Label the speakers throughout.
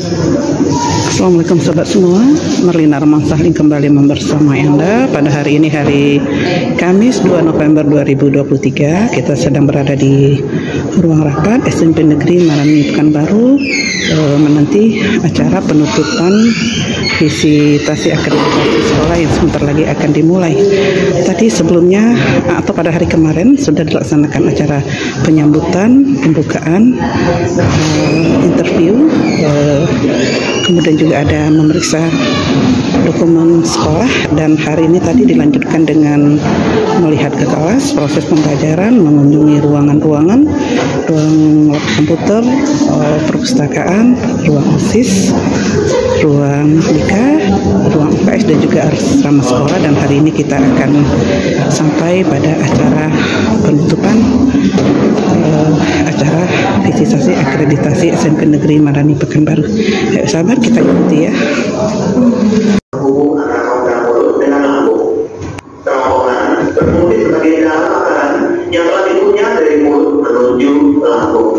Speaker 1: Assalamualaikum sobat semua, Merlina Armansahling kembali membersamai Anda pada hari ini, hari Kamis 2 November 2023. Kita sedang berada di ruang rapat SMP Negeri Marani Pekanbaru menanti acara penutupan visitasi akreditasi sekolah yang sebentar lagi akan dimulai. Tadi sebelumnya atau pada hari kemarin sudah dilaksanakan acara penyambutan, pembukaan, interview, kemudian juga ada memeriksa dokumen sekolah, dan hari ini tadi dilanjutkan dengan melihat ke kelas, proses pembelajaran, mengunjungi ruangan-ruangan, ruang lab komputer, perpustakaan, ruang OSIS, ruang BK, ruang UKS, dan juga asrama sekolah. Dan hari ini kita akan sampai pada acara penutupan acara visitasi akreditasi SMP Negeri Marani Pekanbaru. Ayo sahabat, kita ikuti ya.
Speaker 2: Dengan lambung, kerongkongan berfungsi sebagai jalan makanan yang telah dikunyah dari mulut menuju lambung.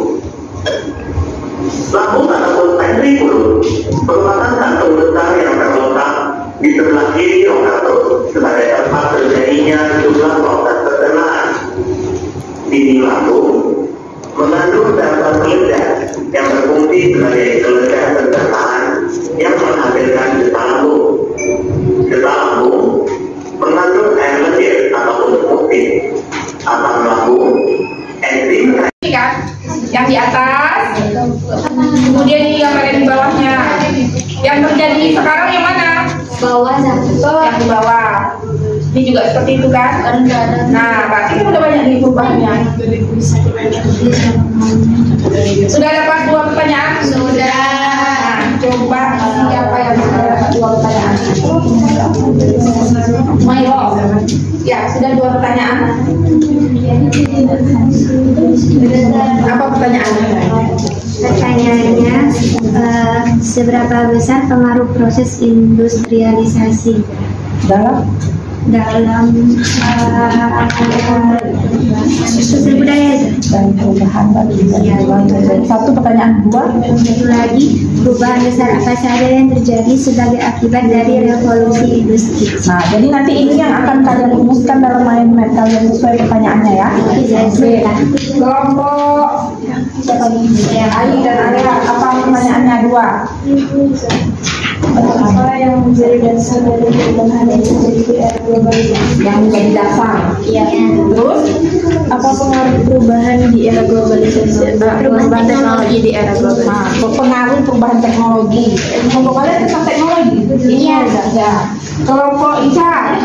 Speaker 2: Lambung ataupun pantry mulut merupakan kantung besar yang terletak di sebelah kiri rongga perut sebagai tempat terjadinya sejumlah proses pencernaan. Di lambung mengandung sel-sel kelenjar yang berfungsi sebagai kelenjar pencernaan yang menghasilkan getah lambung. Getah lambung mengandung air lendir ataupun putih, asam lambung, enzim
Speaker 3: yang di atas, kemudian yang ada di bawahnya. Yang terjadi sekarang yang mana?
Speaker 4: Bawah, yang
Speaker 3: di bawah. Ini juga seperti itu kan? Nah, berarti kan udah banyak nih perubahannya. Sudah dapat 2 pertanyaan? Sudah. Nah, coba siapa yang sudah dapat 2 pertanyaan? Mayo. Ya, sudah 2 pertanyaan. Apa pertanyaannya?
Speaker 4: Pertanyaannya, seberapa besar pengaruh proses industrialisasi dalam sosial budaya dan perubahan bagi satu pertanyaan. 2, satu lagi, perubahan besar apa saja yang terjadi sebagai akibat dari revolusi industri.
Speaker 5: Nah, jadi nanti ini yang akan kalian rumuskan dalam mind map kalian sesuai pertanyaannya ya.
Speaker 3: Kelompok Ali dan Area, apa pertanyaannya? 2.
Speaker 4: Apa yang menjadi dasar dari perubahan yang terjadi di era globalisasi?
Speaker 3: Yang menjadi dasar.
Speaker 4: Iya.
Speaker 3: Terus,
Speaker 4: Apa pengaruh perubahan di era globalisasi? Perubahan teknologi di era globalisasi.
Speaker 3: nah, pengaruh perubahan teknologi. Kelompok kalian tentang teknologi?
Speaker 4: Iya.
Speaker 3: Ya. Kelompok Ica.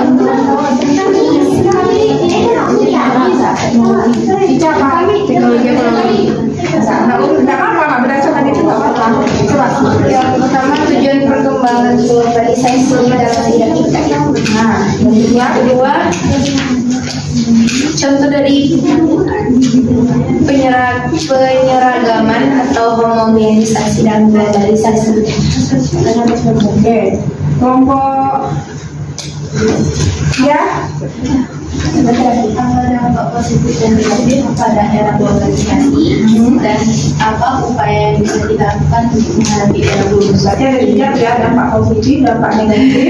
Speaker 3: Ica apa? Teknologi ekonomi. Enggak apa-apa, nggak berdasarkan itu nggak apa-apa. Coba.
Speaker 4: Yang pertama, tujuan perkembangan globalisasi dalam bidang kita.
Speaker 3: Nah, yang kedua,
Speaker 4: Contoh dari penyeragaman atau homogenisasi dan globalisasi.
Speaker 3: oke. Kelompok ya.
Speaker 4: Apa dampak positif dan negatif pada era globalisasi dan apa upaya yang bisa dilakukan untuk menghadapi era globalisasi?
Speaker 3: Berarti ada 3 ya, dampak positif, dampak negatif.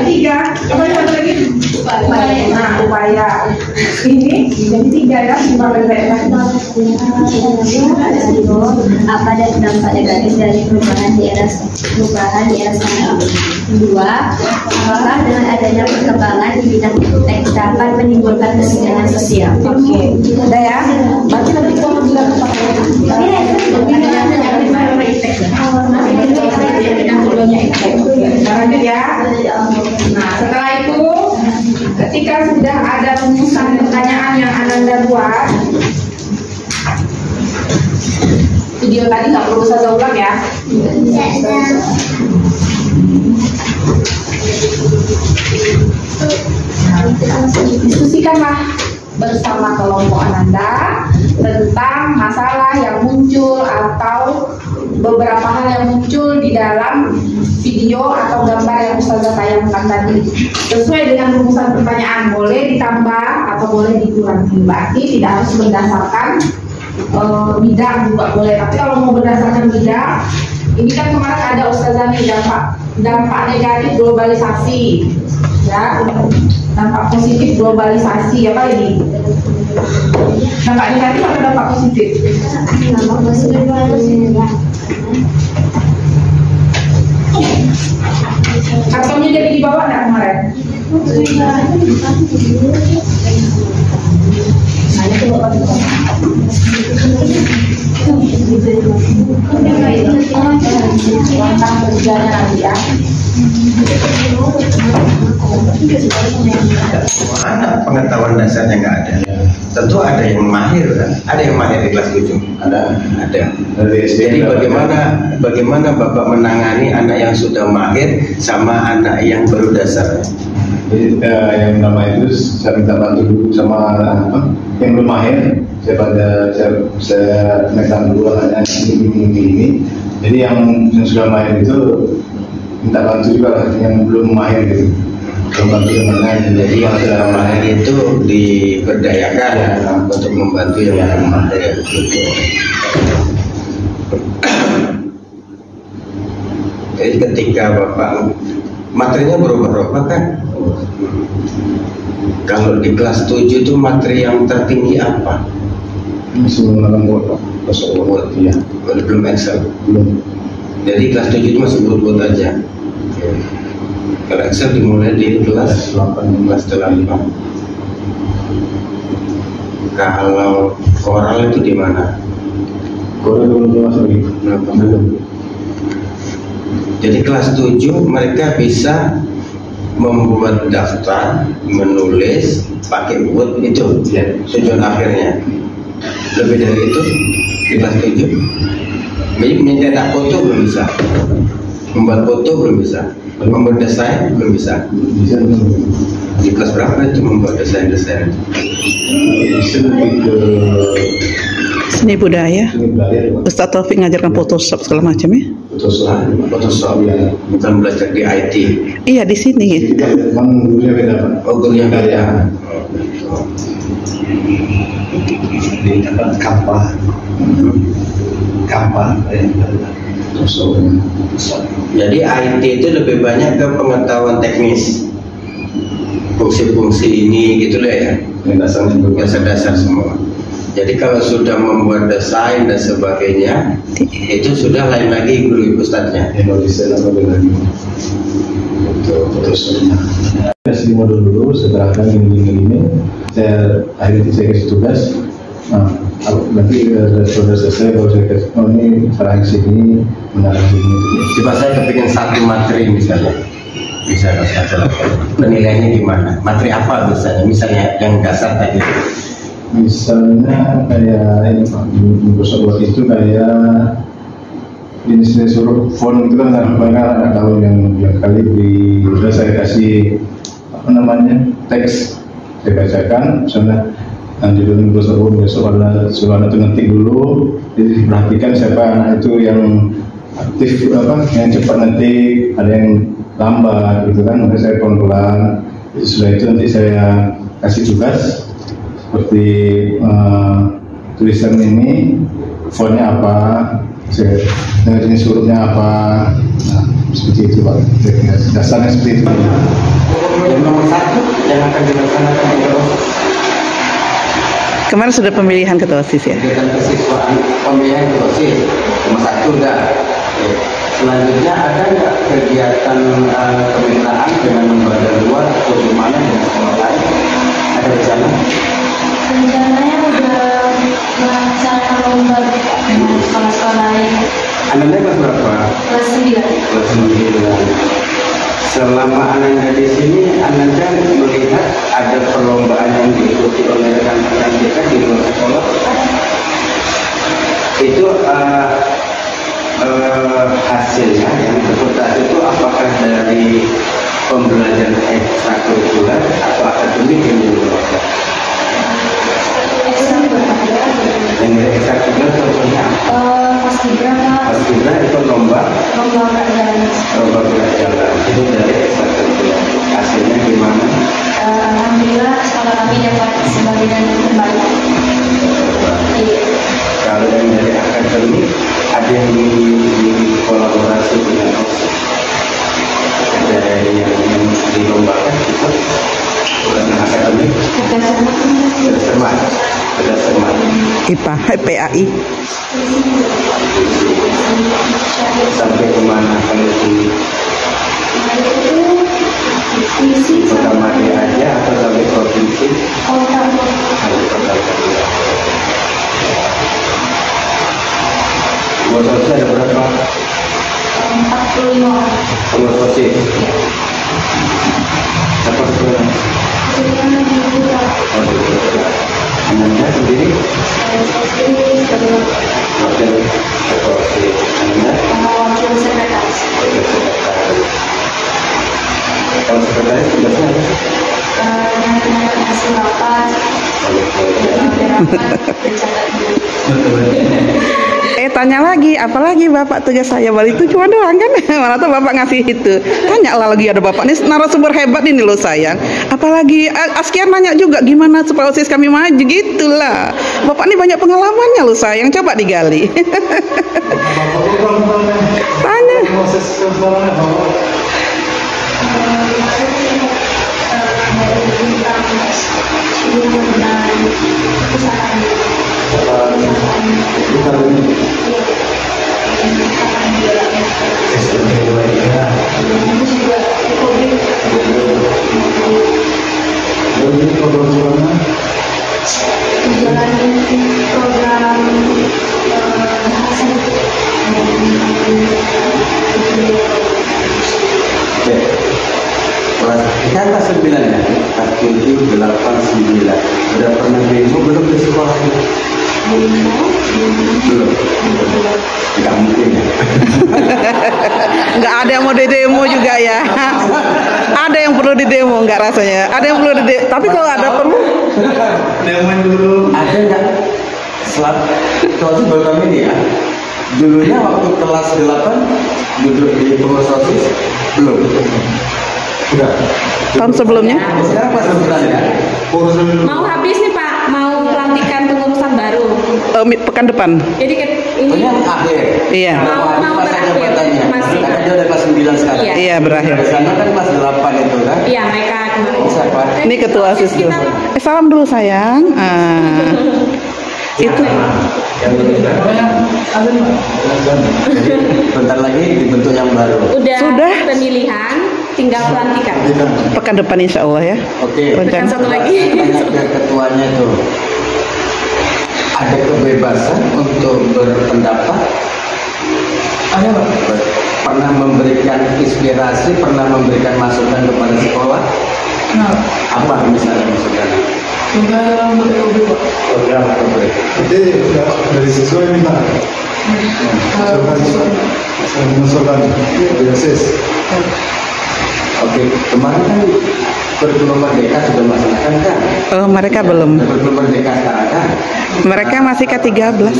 Speaker 3: 3. Coba satu lagi.
Speaker 4: Upaya.
Speaker 3: Nah, upaya. Ini jadi 3 ya, 5 pendeknya.
Speaker 4: Apa dan dampak negatif dari perubahan di era sekarang? 2. Apakah dengan adanya perkembangan di bidang iptek dapat menimbulkan kesenjangan sosial?
Speaker 3: Oke, udah ya. Berarti nanti kamu bilang lanjut ya. Nah, setelah itu, ketika sudah ada rumusan pertanyaan yang Ananda buat, video tadi nggak perlu saya ulang ya. Diskusikanlah bersama kelompok Ananda tentang masalah yang muncul atau beberapa hal yang muncul di dalam video atau gambar yang Ustazah tayangkan tadi. Sesuai dengan rumusan pertanyaan, boleh ditambah atau boleh dikurangi. Berarti tidak harus berdasarkan bidang juga boleh. Tapi kalau mau berdasarkan bidang, Ini kan kemarin ada Ustazah nih dampak negatif globalisasi, ya, dampak positif globalisasi apa ini? Dampak negatif atau dampak positif?
Speaker 4: Dampak positif.
Speaker 3: Kartonnya jadi dibawa nggak kemarin? Hanya tuh bapak langkah kerjanya nanti ya.
Speaker 6: Anak pengetahuan dasarnya nggak ada. Tentu ada yang mahir kan? Ada yang mahir di kelas 7. Ada. Jadi bagaimana Bapak menangani anak yang sudah mahir sama anak yang baru dasar?
Speaker 7: Jadi yang nama itu saya minta bantu dulu sama yang belum mahir. Saya megang dulu anaknya ini. Jadi yang sudah mahir itu minta bantu juga lah, yang belum mahir gitu. Belum bantu dengan.
Speaker 6: Jadi yang sudah mahir itu diberdayakan untuk membantu yang belum mahir. Jadi ketika Bapak materinya berubah-ubah kan? Kalau di kelas 7 itu materi yang tertinggi apa?
Speaker 7: Masih menggunakan Word.
Speaker 6: Word, ya. Belum Excel.
Speaker 7: Belum.
Speaker 6: Jadi kelas 7 itu masih Word aja. Kalau Excel dimulai di kelas 8. Kalau Corel itu di mana?
Speaker 7: Corel belum masuk lagi. Belum. Jadi kelas 7 mereka bisa membuat daftar, menulis pakai Word itu ya, tujuan akhirnya. Lebih dari itu di kelas 7 mencetak foto belum bisa, membuat foto belum bisa, membuat desain belum bisa. Di kelas berapa itu membuat desain-desain?
Speaker 1: Seni budaya. Ustaz Taufik ngajarkan Photoshop segala macam ya.
Speaker 6: Photoshop ya, bukan belajar di IT.
Speaker 1: Iya di sini.
Speaker 7: Memang gurunya beda Pak.
Speaker 6: Oh gurunya beda.
Speaker 7: Di tempat kapal.
Speaker 6: Jadi IT itu lebih banyak ke pengetahuan teknis, fungsi-fungsi ini gitu lah ya, dasar-dasar semua. Jadi kalau sudah membuat desain dan sebagainya, itu sudah lain lagi guru ustadznya.
Speaker 7: Desain apa lagi? Terus kasih modul dulu, setelah ini, saya akhirnya saya kasih tugas. Nah, nanti sudah selesai, baru saya kasih, oh ini salah sini, benar sini.
Speaker 6: Coba saya kepingin satu materi misalnya, bisa salah penilaiannya gimana? Materi apa misalnya yang dasar tadi?
Speaker 7: Misalnya kayak Microsoft itu kayak jenis huruf font itu kan banyak anak tahu yang kali sudah saya kasih apa namanya teks, saya bacakan misalnya nanti dulu besok ada suara itu nanti dulu, jadi perhatikan siapa anak itu yang aktif yang cepat nanti, ada yang lambat gitu kan, maka saya pelan-pelan. Setelah itu nanti saya kasih tugas seperti tulisan ini fontnya apa, jenis hurufnya apa, nah seperti itu Pak, dasarnya seperti itu.
Speaker 6: Yang nomor 1 yang akan dilaksanakan di
Speaker 1: Kemarin sudah pemilihan ketua OSIS ya?
Speaker 6: kegiatan kesiswaan pemilihan ketua OSIS nomor 1 udah. Selanjutnya ada nggak kegiatan kemitraan dengan lembaga luar atau gimana dengan sekolah lain? Ada di sana?
Speaker 4: Rencananya udah melaksanakan lomba dengan sekolah-sekolah lain.
Speaker 6: Ananda kelas berapa?
Speaker 4: Kelas 9.
Speaker 6: Kelas 9. Selama Ananda di sini, Ananda melihat ada perlombaan yang diikuti oleh rekan-rekan kita di luar sekolah. Itu hasilnya yang berputar itu apakah dari pembelajaran ekstrakurikuler atau akademik yang dilakukan? Yang dari ekstrakurikuler contohnya? Paskibra itu lomba gerak jalan itu dari ekstrakurikuler. Hasilnya gimana?
Speaker 4: Alhamdulillah sekolah kami dapat sebagian terbaik.
Speaker 6: Kalau yang dari akademik ada yang di sekolah Cermat.
Speaker 1: IPA, PAI.
Speaker 6: Sampai kemana kalau di Kota Madi aja atau sampai provinsi? Sampai kota Madi. Pengurus OSIS ada berapa?
Speaker 4: 45 orang.
Speaker 6: Pengurus OSIS. Siapa sekarang? Ananda sendiri? Wakil ketua OSIS. Ananda?
Speaker 4: Wakil sekretaris.
Speaker 6: Kalau sekretaris tugasnya apa?
Speaker 4: Hasil rapat,
Speaker 1: Tanya lagi, apalagi Bapak tugas saya balik itu cuma doang kan? Mana tuh Bapak ngasih itu. Tanya lah lagi, ada Bapak nih narasumber hebat ini loh sayang. Apalagi Askian nanya juga gimana supaya OSIS kami maju gitulah. Bapak nih banyak pengalamannya loh sayang, coba digali. Tanya.
Speaker 6: Kan kelas 9 ya, kelas 7, 8, 9. Udah pernah demo belum di sekolah itu? Belum. Nggak mungkin ya.
Speaker 1: Nggak ada yang mau di demo juga ya. Ada yang perlu di demo nggak rasanya? Ada yang perlu di demo. Tapi kalau ada perlu.
Speaker 6: Demoin dulu. Ada nggak? Soalnya baru kami ini ya. Dulunya waktu kelas 8 duduk di pengurus OSIS belum. Udah.
Speaker 1: Tahun sebelumnya?
Speaker 6: Sekarang kelas 9 ya.
Speaker 3: Mau habis nih Pak, mau pelantikan pengurusan baru.
Speaker 1: Pekan depan.
Speaker 3: Jadi ini
Speaker 6: akhir.
Speaker 1: Iya.
Speaker 3: Mau berakhir. Masih.
Speaker 6: Karena dia udah kelas 9 sekarang.
Speaker 3: Iya.
Speaker 1: Iya berakhir.
Speaker 6: Di sana kan kelas 8 itu kan.
Speaker 3: Iya mereka kemarin.
Speaker 6: Siapa?
Speaker 1: Ini ketua OSIS dulu. Salam dulu sayang. Itu.
Speaker 6: Bentar lagi dibentuk yang baru.
Speaker 3: Sudah pemilihan, tinggal pelantikan.
Speaker 1: Pekan depan insya Allah ya.
Speaker 6: Oke.
Speaker 3: Pekan satu lagi.
Speaker 6: Tanya ke ketuanya tuh. Ada kebebasan untuk berpendapat? Ada Pak? Pernah memberikan inspirasi, pernah memberikan masukan kepada sekolah? Apa misalnya masukan?
Speaker 7: Program KOB Pak.
Speaker 6: Program KOB.
Speaker 7: Jadi dari siswa yang minta. Mengusulkan BSS.
Speaker 6: Oke, kemarin kan kurikulum merdeka sudah melaksanakan kan?
Speaker 1: Mereka belum.
Speaker 6: Kurikulum merdeka sekarang kan?
Speaker 1: Mereka masih ke-13.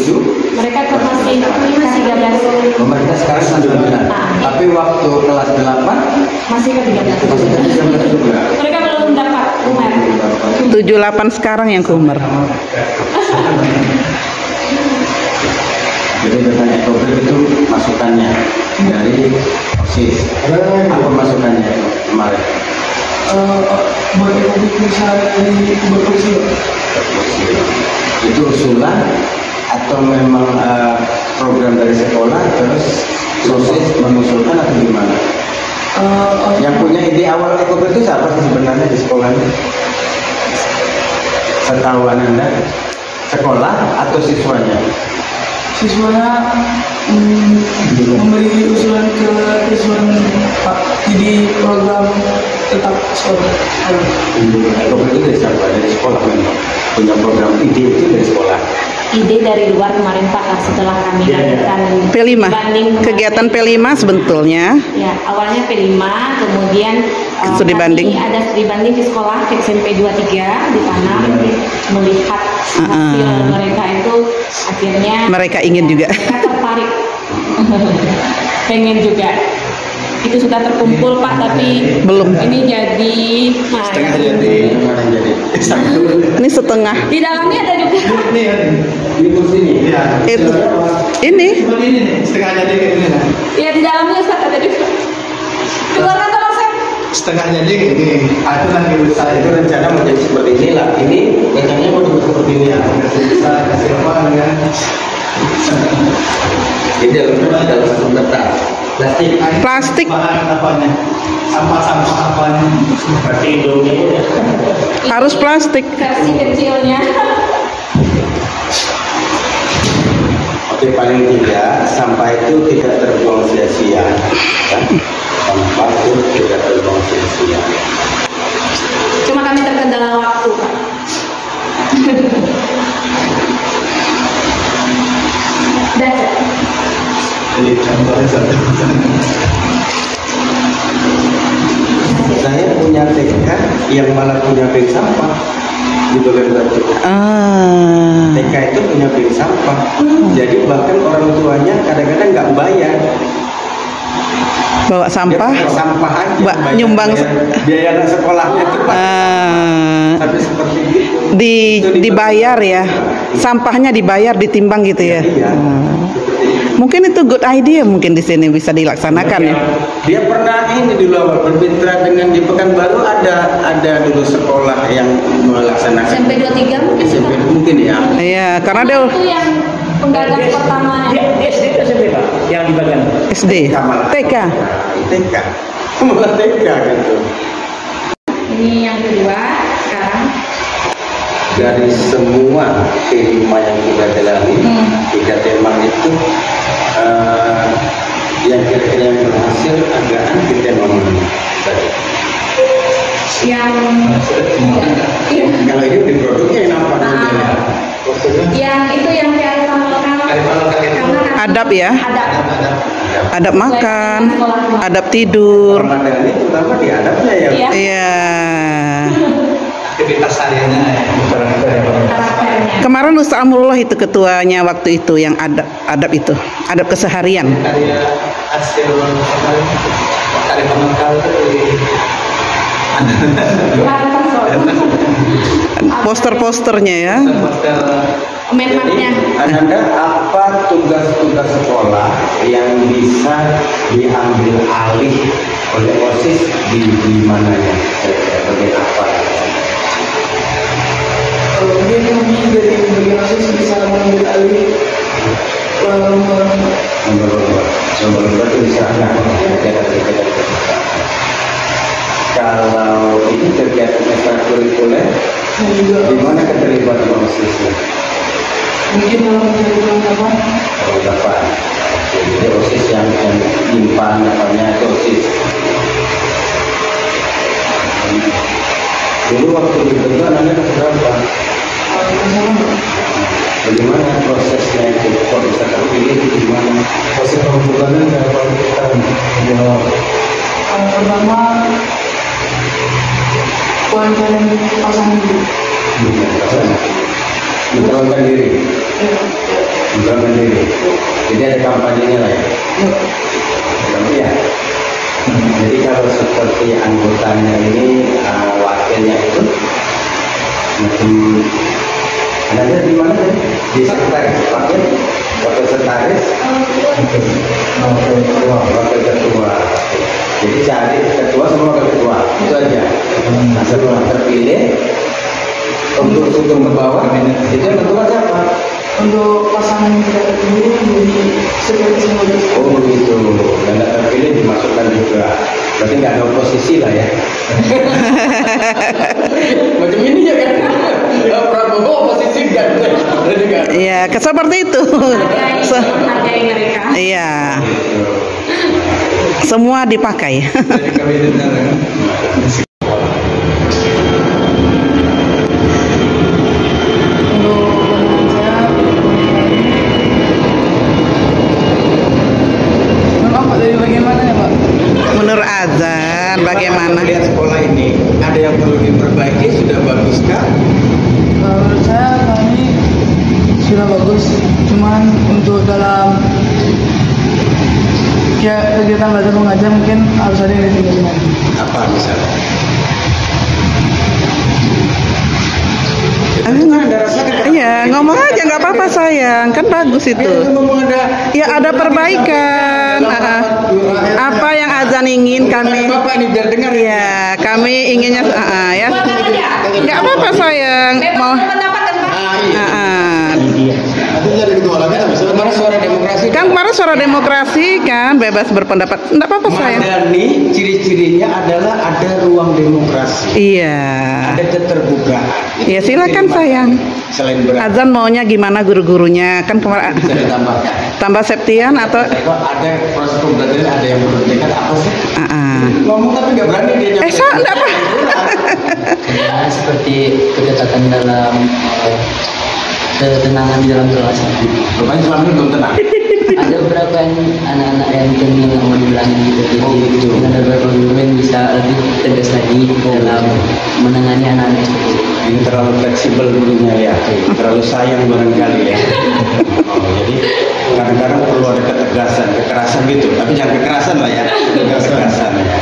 Speaker 3: Mereka masih ke-13.
Speaker 6: Mereka sekarang sudah benar. Tapi waktu kelas 8
Speaker 3: Masih ke-13.
Speaker 6: masih ke-13 juga.
Speaker 3: Mereka belum dapat umar.
Speaker 1: 78 sekarang yang kumer.
Speaker 6: Jadi tentang ekobrik itu masukannya dari OSIS. Apa masukannya kemarin?
Speaker 7: Buat ekobrik misalnya dari berfungsi.
Speaker 6: Itu usulan atau memang program dari sekolah terus OSIS mengusulkan atau gimana? Yang punya ide awal ekobrik itu siapa sih sebenarnya di sekolah ini? Setahu Anda, sekolah atau siswanya?
Speaker 7: Siswanya memberi usulan ke siswa Pak jadi program tetap sekolah.
Speaker 6: Ekobrik itu dari siapa? Dari sekolah memang punya program ide itu dari sekolah.
Speaker 3: Ide dari luar kemarin Pak setelah kami lakukan
Speaker 1: P5. Kegiatan P5 sebetulnya.
Speaker 3: Ya, awalnya P5, kemudian
Speaker 1: Studi banding.
Speaker 3: ada studi banding di sekolah SMP 23 di sana melihat hasil mereka itu akhirnya
Speaker 1: Mereka ingin juga.
Speaker 3: mereka tertarik pengen juga. Itu sudah terkumpul Pak, tapi
Speaker 1: Belum.
Speaker 3: ini jadi
Speaker 6: Setengah jadi, kemarin jadi.
Speaker 1: Ini setengah.
Speaker 3: di dalamnya ada juga
Speaker 6: Di kursi ini.
Speaker 1: Itu. Ini.
Speaker 7: Seperti ini nih, setengah jadi kayak gini.
Speaker 3: ya di dalamnya Ustaz ada juga keluarkan tolong saya
Speaker 7: setengah jadi ini. Itu nanti besar.
Speaker 6: Itu rencana mau jadi seperti inilah. Ini rencananya mau dibuat seperti ini ya.
Speaker 7: Bisa kasih apa ya?
Speaker 6: Di dalamnya dalam satu kertas plastik.
Speaker 1: Plastik.
Speaker 7: Bahan apanya? Sampah-sampah apanya?
Speaker 6: Seperti Indomie.
Speaker 1: Harus plastik.
Speaker 3: Versi kecilnya.
Speaker 6: Oke, paling tidak sampah itu tidak terbuang sia-sia. Kan? Sampah itu tidak terbuang sia-sia.
Speaker 3: Cuma kami terkendala waktu, Pak. Dan
Speaker 7: Jadi contohnya satu.
Speaker 6: Saya punya TK yang malah punya bank sampah di bagian batu. TK itu punya bank sampah. Jadi bahkan orang tuanya kadang-kadang nggak bayar.
Speaker 1: Bawa sampah.
Speaker 6: Dia sampah aja. Bayar
Speaker 1: Nyumbang.
Speaker 6: biaya anak sekolahnya itu Pak. Sampai seperti itu.
Speaker 1: Dibayar ya. Sampahnya dibayar, ditimbang gitu ya.
Speaker 6: Iya.
Speaker 1: Mungkin itu good idea, mungkin di sini bisa dilaksanakan ya.
Speaker 6: Dia pernah ini dulu awal bermitra dengan di Pekanbaru ada dulu sekolah yang melaksanakan
Speaker 3: SMP 23 mungkin.
Speaker 6: SMP mungkin ya.
Speaker 1: Iya, karena dia
Speaker 3: Itu yang penggagas pertama.
Speaker 8: Dia SD atau SMP Pak? Yang di bagian
Speaker 1: SD, TK.
Speaker 6: Malah TK gitu.
Speaker 3: Ini yang kedua sekarang.
Speaker 6: Dari semua kelima yang kita jalani, 3 tema itu yang kira-kira yang berhasil agak di tema mana tadi.
Speaker 3: Yang
Speaker 6: Kalau ini di produknya yang nampak ya.
Speaker 3: yang itu yang kearifan lokal.
Speaker 1: Adab ya,
Speaker 3: Adab.
Speaker 1: adab makan, adab tidur.
Speaker 6: Ramadan ini terutama di adabnya ya.
Speaker 3: Iya.
Speaker 1: Iya.
Speaker 7: Aktivitas hariannya
Speaker 3: Karakternya.
Speaker 1: Kemarin Ustaz Amrullah itu ketuanya waktu itu yang adab itu, adab keseharian.
Speaker 7: karya hasil karya penangkal itu
Speaker 1: Poster-posternya ya.
Speaker 7: poster
Speaker 3: Komentarnya.
Speaker 6: Ananda, apa tugas-tugas sekolah yang bisa diambil alih oleh OSIS di mananya? Bagian apa?
Speaker 9: Mungkin kami dari bagian OSIS bisa mengambil alih
Speaker 6: Lomba-lomba itu bisa kegiatan-kegiatan. Kalau ini kegiatan ekstrakurikuler, di mana keterlibatan OSIS-nya?
Speaker 9: mungkin dalam kehidupan apa?
Speaker 6: Kalau dapat, jadi OSIS yang nyimpan namanya itu OSIS. Dulu waktu dibentuk anaknya berapa? Bagaimana prosesnya itu? Kok bisa terpilih itu gimana?
Speaker 7: proses pembukaannya kayak apa kita jawab
Speaker 9: Pertama, wawancara pasangan dulu.
Speaker 6: Mencalonkan diri. Mencalonkan diri. Jadi ada kampanyenya lah ya. Ya. Jadi kalau seperti anggotanya ini wakilnya itu macam ada di mana tadi? Di sekretaris, wakil sekretaris, wakil ketua. Jadi cari ketua sama wakil ketua itu aja. Nah setelah terpilih untuk ke bawah itu yang ketua siapa?
Speaker 9: Untuk pasangan yang tidak terpilih menjadi sekretaris majelis.
Speaker 6: Oh begitu, yang tidak terpilih dimasukkan juga. Berarti nggak ada oposisi lah ya. Macam ini ya kan? Prabowo oposisi kan?
Speaker 1: Iya, seperti itu.
Speaker 3: Hargai mereka.
Speaker 1: Iya. Semua dipakai.
Speaker 7: dari kabinetnya kan.
Speaker 1: Menurut azan bagaimana?
Speaker 6: Lihat sekolah ini ada yang perlu diperbaiki, sudah baguskah?
Speaker 9: Menurut saya kami sudah bagus, cuman untuk dalam kegiatan belajar mengajar mungkin harus ada yang ditinggalkan.
Speaker 6: Apa misalnya?
Speaker 1: Iya, ngomong aja nggak apa-apa sayang, kan bagus itu. Ya ada perbaikan. Apa yang azan Azan ingin kami.
Speaker 6: Bapak ini biar dengar.
Speaker 1: Iya, kami inginnya ya. Nggak apa-apa sayang. Mau.
Speaker 6: Kemarin suara demokrasi.
Speaker 1: Kan kemarin suara demokrasi kan, bebas berpendapat. Nggak apa-apa sayang.
Speaker 6: Madani ciri-cirinya adalah ada ruang demokrasi.
Speaker 1: Iya.
Speaker 6: Ada keterbukaan.
Speaker 1: Ya silakan sayang.
Speaker 6: Selain berat.
Speaker 1: Azan maunya gimana guru-gurunya kan kemarin
Speaker 6: Bisa ditambahkan.
Speaker 1: tambah Septian atau
Speaker 6: Ada proses pembelajaran, ada yang belum dekat apa sih? Ngomong tapi nggak berani dia.
Speaker 1: enggak apa.
Speaker 10: Ya, seperti kedekatan dalam ketenangan di dalam kelas.
Speaker 6: Rupanya selama ini belum tenang.
Speaker 10: Ada beberapa anak-anak yang cenderung nggak mau dibilangin gitu.
Speaker 6: Gitu.
Speaker 10: Ada beberapa guru yang bisa lebih tegas lagi dalam menangani anak-anak itu.
Speaker 6: Ini terlalu fleksibel gurunya ya, terlalu sayang barangkali ya. Jadi kadang-kadang perlu ada ketegasan, kekerasan gitu. Tapi jangan kekerasan lah ya, ketegasan ya.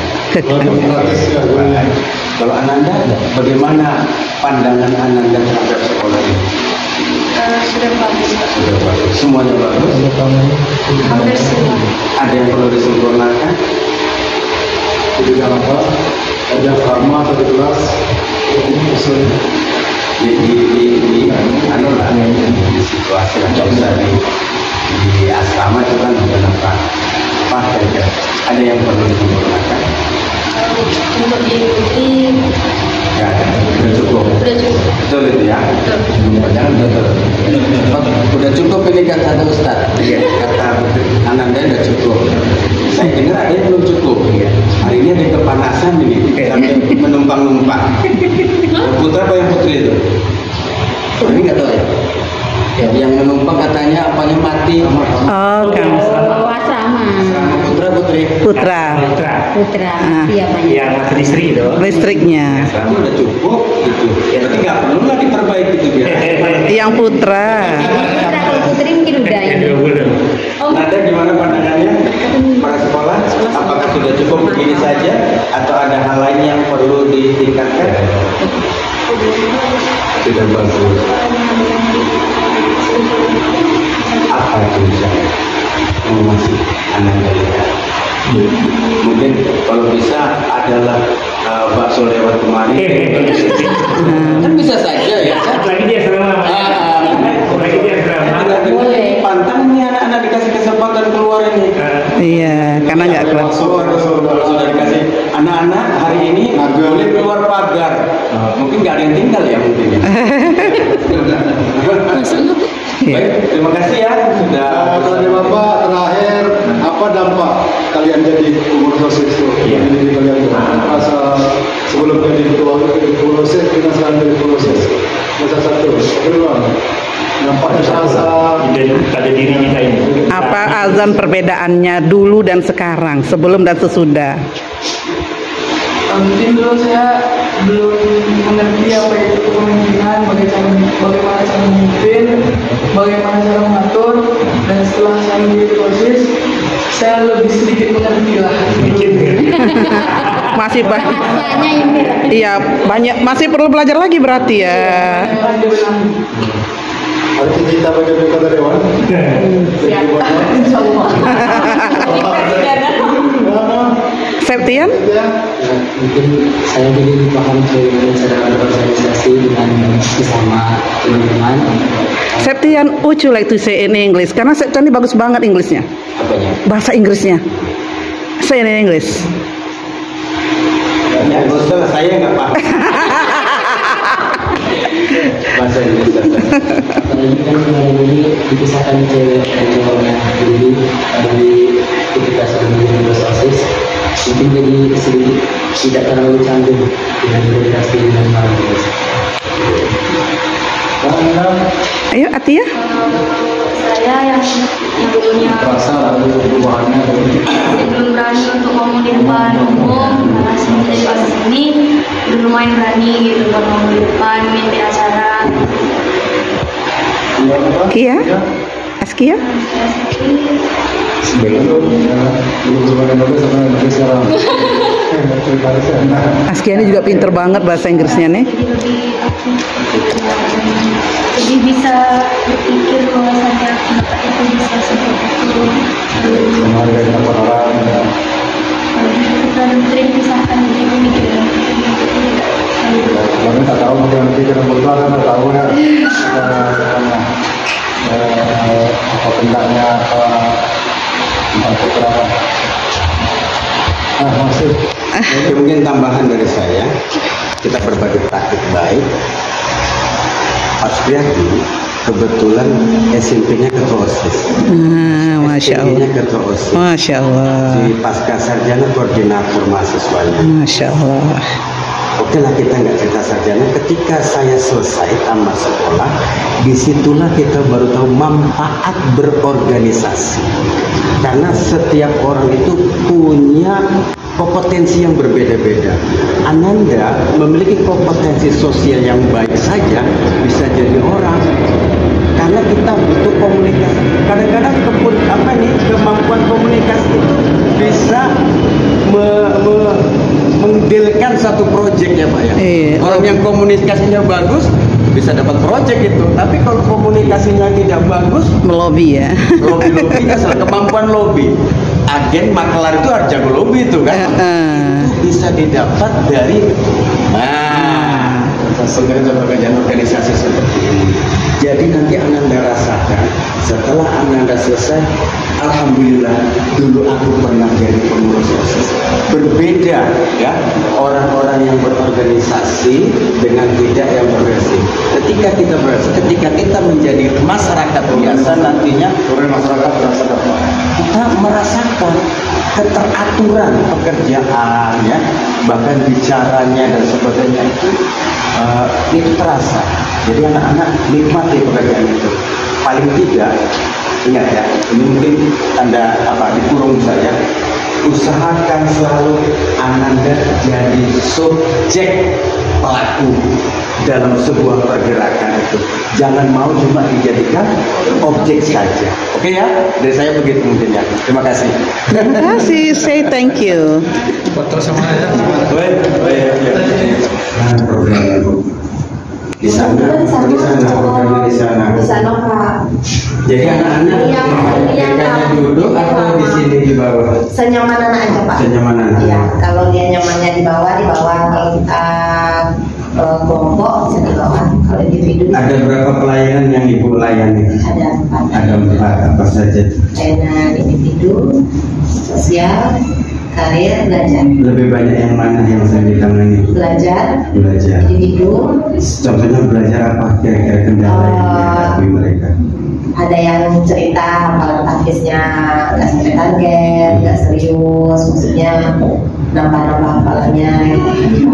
Speaker 6: Kalau Ananda, bagaimana pandangan Ananda terhadap sekolah ini?
Speaker 4: Sudah bagus.
Speaker 6: Sudah bagus. Semuanya bagus.
Speaker 4: Hampir semua.
Speaker 6: Ada yang perlu disempurnakan?
Speaker 7: Tidak apa, ada karma atau di kelas.
Speaker 6: Di anu lah, di situasi yang bisa di asrama itu kan beberapa apa saja. Ada yang perlu disempurnakan?
Speaker 4: Untuk diikuti
Speaker 6: Ya, sudah cukup. Betul itu ya. Jangan betul. Udah cukup ini kata Ustaz. Kata Ananda udah cukup. Saya dengar ada yang belum cukup. Hari ini ada kepanasan ini, sampai menumpang-numpang. Putra apa yang putri itu? Ini nggak tahu ya. Yang menumpang katanya apanya mati.
Speaker 1: Oh, kamu.
Speaker 4: sama.
Speaker 6: Putra putri.
Speaker 1: Putra.
Speaker 4: Iya banyak.
Speaker 8: Yang masih listrik itu.
Speaker 1: Listriknya.
Speaker 6: Itu udah cukup gitu. Berarti nggak perlu lah diperbaiki itu biar.
Speaker 1: Yang putra.
Speaker 4: Putra, kalau putri mungkin udah
Speaker 8: Yang
Speaker 4: ini.
Speaker 8: 20.
Speaker 6: Nada gimana pandangannya para sekolah? Apakah sudah cukup begini saja atau ada hal lain yang perlu ditingkatkan? Sudah bagus. Apa itu misalnya? Masih Ananda lihat. Mungkin kalau bisa adalah bakso lewat kemarin. Kan bisa saja ya.
Speaker 8: Lagi dia selama. Lagi dia selama.
Speaker 6: Boleh. Pantang nih anak-anak dikasih kesempatan keluar ini.
Speaker 1: Iya, karena nggak kelas.
Speaker 6: Sudah dikasih anak-anak hari ini boleh keluar pagar. Mungkin nggak ada yang tinggal ya mungkin. Baik, terima kasih ya sudah.
Speaker 7: Tadi Bapak terakhir apa dampak kalian jadi pengurus OSIS itu? Jadi kalian itu masa sebelum jadi ketua OSIS dengan sekarang jadi pengurus masa satu. Kedua, dampaknya terasa.
Speaker 8: Pada diri kita ini.
Speaker 1: Apa azan perbedaannya dulu dan sekarang, sebelum dan sesudah?
Speaker 9: Mungkin dulu saya belum mengerti apa itu kepemimpinan, bagaimana cara memimpin, bagaimana cara mengatur, dan setelah saya menjadi OSIS, saya lebih sedikit mengerti lah.
Speaker 1: Masih banyak.
Speaker 4: Rasanya ini.
Speaker 1: Iya, banyak masih perlu belajar lagi berarti ya.
Speaker 7: Ada cita-cita bagi anggota Dewan?
Speaker 9: Insya Allah.
Speaker 1: Septian?
Speaker 10: Mungkin saya jadi paham bagaimana cara berorganisasi dengan bersama teman-teman.
Speaker 1: Septian, would you like to say in English? Karena Septian ini bagus banget Inggrisnya.
Speaker 10: Apanya?
Speaker 1: Bahasa Inggrisnya. Say in English.
Speaker 6: Ya, Ustaz, saya nggak paham. Bahasa Inggris.
Speaker 10: Apalagi kan kemarin ini dipisahkan cewek dan cowoknya, jadi dari ketika sebelum menjadi OSIS mungkin jadi sedikit tidak terlalu canggung dengan berinteraksi dengan orang lain.
Speaker 1: Ayo, Atia.
Speaker 4: Saya yang dulunya
Speaker 7: Rasa ada perubahannya.
Speaker 4: belum berani untuk ngomong di depan umum, karena semenjak di OSIS ini udah lumayan berani gitu buat ngomong di depan, memimpin acara.
Speaker 1: Kia? Askia? Askia ini juga pinter banget bahasa Inggrisnya nih.
Speaker 4: Jadi bisa berpikir bahwasanya itu bisa seperti itu.
Speaker 6: Mungkin tambahan dari saya, kita berbagi praktik baik. Pak Supriyadi kebetulan SMP-nya ketua OSIS.
Speaker 1: Masya Allah.
Speaker 6: Ketua OSIS.
Speaker 1: Masya Allah.
Speaker 6: Di pasca sarjana koordinator mahasiswanya.
Speaker 1: Masya Allah.
Speaker 6: Oke lah, kita nggak cerita sarjana. Ketika saya selesai tamat sekolah, disitulah kita baru tahu manfaat berorganisasi. Karena setiap orang itu punya kompetensi yang berbeda-beda. Ananda memiliki kompetensi sosial yang baik saja bisa jadi orang. Karena kita butuh komunikasi. Kadang-kadang kemampuan komunikasi itu bisa mengdealkan satu proyek ya Pak ya. Orang yang komunikasinya bagus bisa dapat proyek itu. Tapi kalau komunikasinya tidak bagus,
Speaker 1: melobi ya.
Speaker 6: Lobby kan kemampuan lobby. Agen maklar itu harus jago lobby itu kan. Bisa didapat dari pekerjaan organisasi seperti ini. Jadi nanti Ananda rasakan setelah Ananda selesai, alhamdulillah dulu aku pernah jadi pengurus OSIS. Berbeda ya orang-orang yang berorganisasi dengan tidak yang berorganisasi. Ketika kita menjadi masyarakat biasa nantinya kita merasakan keteraturan pekerjaan ya, bahkan bicaranya dan sebagainya itu terasa. Jadi anak-anak nikmati pekerjaan itu. Paling tidak, ingat ya, ini mungkin Anda dikurung saya, usahakan selalu Ananda jadi subjek pelaku dalam sebuah pergerakan itu. Jangan mau cuma dijadikan objek saja. Oke ya? Dari saya begitu mungkin ya. Terima kasih.
Speaker 1: Terima kasih. Say thank you.
Speaker 8: Foto sama aja.
Speaker 6: Di sana
Speaker 3: Pak.
Speaker 6: Jadi anak-anak mereka duduk atau di sini di bawah?
Speaker 3: Senyamanan aja Pak.
Speaker 6: Senyamanan.
Speaker 3: Iya, kalau dia nyamannya di bawah. Kalau kita kelompok bisa di bawah. Kalau individu.
Speaker 6: Ada berapa pelayanan yang Ibu layani? Ada 4. Apa saja?
Speaker 3: Pelayanan individu, sosial, karir, belajar.
Speaker 6: Lebih banyak yang mana yang saya ditangani?
Speaker 3: Belajar.
Speaker 6: Individu. Contohnya belajar apa kira-kira kendala yang dihadapi mereka?
Speaker 3: Ada yang cerita hafalan tahfiznya nggak sampai target, nggak serius, maksudnya nambah-nambah hafalannya.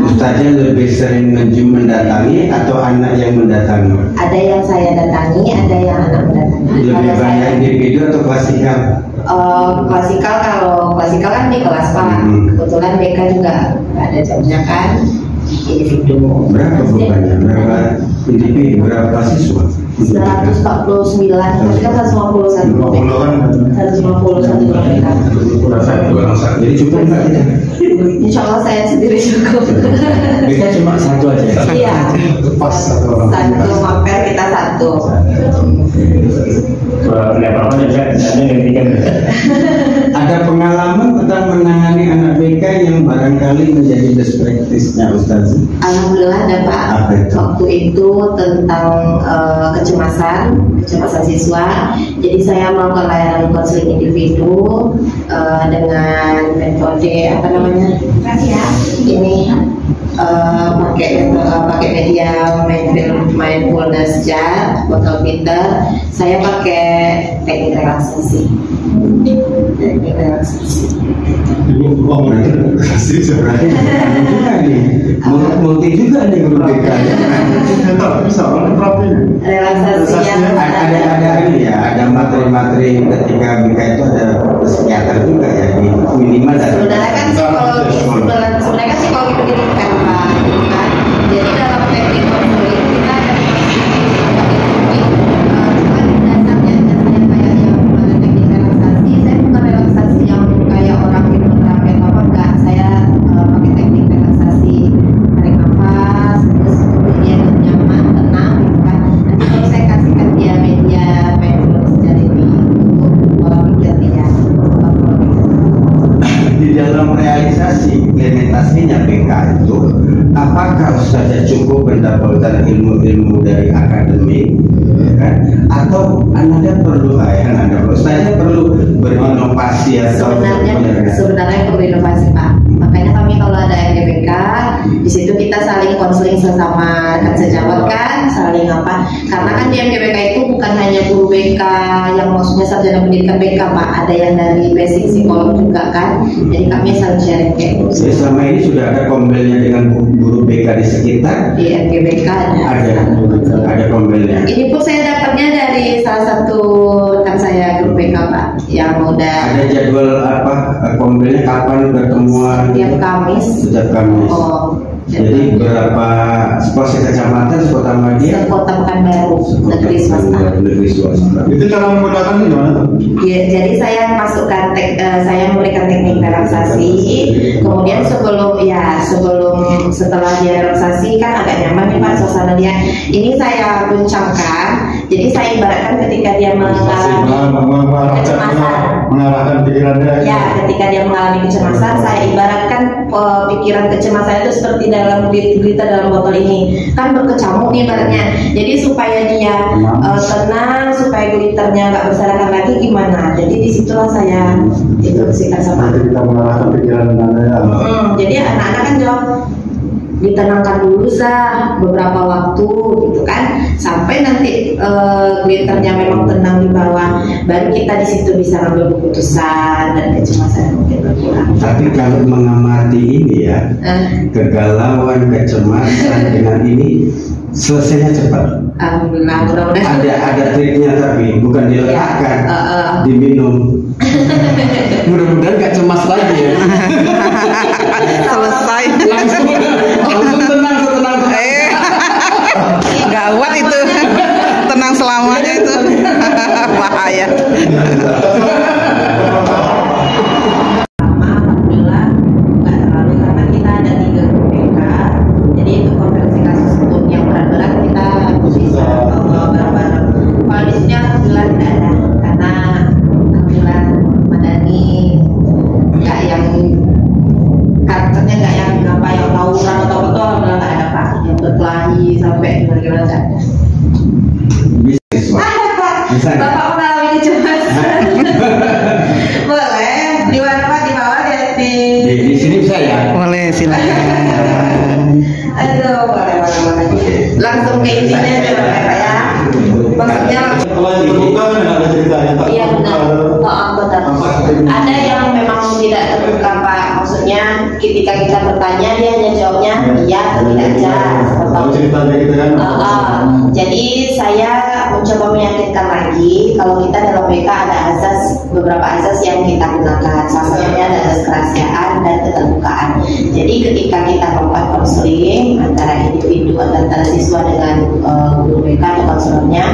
Speaker 6: Ustaznya lebih sering mendatangi atau anak yang mendatangi?
Speaker 3: Ada yang saya datangi, ada yang anak mendatangi.
Speaker 6: Lebih banyak individu atau klasikal?
Speaker 3: Klasikal, kalau klasikal kan di kelas Pak. Kebetulan BK juga nggak ada jamnya kan. Individu.
Speaker 6: Berapa bebannya? Berapa individu? Berapa siswa?
Speaker 3: 149, tapi kan 150 satu mereka.
Speaker 6: Jadi cukup nggak kita?
Speaker 3: Insya Allah saya sendiri cukup.
Speaker 6: Kita cuma satu aja.
Speaker 3: Iya. Satu maper kita satu.
Speaker 6: Ada pengalaman tentang menangani anak BK yang barangkali menjadi best practice-nya Ustaz?
Speaker 3: Alhamdulillah ada Pak. Waktu itu tentang kecemasan siswa. Jadi saya melakukan layanan konseling individu dengan metode ini pakai media mindfulness jar, botol pinter. Saya pakai teknik relaksasi.
Speaker 6: Berarti sebenarnya multi juga nih guru BK.
Speaker 3: Relaksasi yang
Speaker 6: ada ini ya, ada materi-materi ketika BK itu ada psikiater juga ya, di minimal ada.
Speaker 3: Sebenarnya kan psikologi pendidikan Pak, kan? Jadi dalam teknik konseling kita ada
Speaker 6: di dalam realisasi implementasinya BK itu, apakah saja cukup mendapatkan ilmu-ilmu dari akademik, kan? Atau Anda perlu saya perlu berinovasi atau
Speaker 11: sebenarnya perlu inovasi, Pak. Makanya kami kalau ada RGBK di situ kita saling konseling sesama rekan sejawat kan, saling apa? Karena kan di RGBK itu bukan hanya guru BK yang maksudnya sarjana pendidikan BK, Pak. Ada yang dari basic psikolog juga kan. Jadi kami saling sharing kayak gitu.
Speaker 6: Selama ini sudah ada kombelnya dengan guru BK di sekitar?
Speaker 11: Di RGBK
Speaker 6: ada kombelnya.
Speaker 11: Ini pun saya dapatnya dari salah satu rekan saya guru BK, Pak, yang udah.
Speaker 6: Ada jadwal apa kombelnya kapan pertemuan?
Speaker 11: Setiap Kamis.
Speaker 6: Oh. Jadi berapa sekolah kecamatan Kota Madia?
Speaker 11: Kota Pekanbaru, negeri swasta.
Speaker 7: Itu cara menggunakan gimana?
Speaker 11: Ya, jadi saya masukkan saya memberikan teknik relaksasi. Kemudian setelah dia relaksasi kan agak nyaman nih Pak suasana dia. Ini saya goncangkan. Jadi saya ibaratkan ketika dia mengalami kecemasan,
Speaker 7: mengarahkan pikirannya.
Speaker 11: Ya, ketika dia mengalami kecemasan, saya ibaratkan pikiran kecemasan itu seperti dalam berita dalam botol ini kan berkecamuk nih ibaratnya. Jadi supaya dia tenang, supaya glitternya nggak berserakan lagi gimana. Jadi disitulah saya instruksikan sama.
Speaker 7: Kita mengarahkan pikiran Anda.
Speaker 11: Jadi anak-anak kan jawab ditenangkan dulu beberapa waktu gitu kan, sampai nanti glitternya memang tenang di bawah, baru kita di situ bisa ambil keputusan dan kecemasan mungkin berkurang.
Speaker 6: Tapi kalau mengamati ini ya, kegalauan, kecemasan dengan ini selesainya cepat.
Speaker 11: Alhamdulillah, mudah-mudahan.
Speaker 6: Ada triknya tapi bukan diletakkan, diminum. Mudah-mudahan gak cemas lagi ya.
Speaker 1: Selesai.
Speaker 6: Langsung tenang.
Speaker 1: Gawat itu. Tenang selamanya itu. Bahaya.
Speaker 11: Alhamdulillah nggak terlalu, karena kita ada 3 guru BK. Jadi itu konversi kasus untuk yang berat-berat kita bisa bareng-bareng. Kalau di sini alhamdulillah tidak ada, karena alhamdulillah Madani nggak yang karakternya nggak yang apa yang tawuran atau betul, alhamdulillah nggak ada Pak. Yang berkelahi sampai gimana nggak ada.
Speaker 6: Bisa.
Speaker 11: Bapak mengalami kecemasan. Boleh di mana Pak? Di bawah di
Speaker 6: sini bisa ya?
Speaker 1: Boleh, silakan.
Speaker 11: Aduh, boleh. Langsung ke intinya aja Pak ya. Maksudnya langsung.
Speaker 7: Kalau yang terbuka ada ceritanya.
Speaker 11: Iya benar. Benar. Ada yang memang tidak terbuka Pak. Maksudnya ketika kita bertanya dia hanya jawabnya iya atau tidak aja.
Speaker 7: Tahu ceritanya gitu kan?
Speaker 11: Jadi saya mencoba meyakinkan lagi kalau kita dalam BK ada beberapa azas yang kita gunakan. Salah satunya ada azas kerahasiaan dan keterbukaan. Jadi ketika kita melakukan konseling antara individu atau antara siswa dengan guru BK atau konselornya,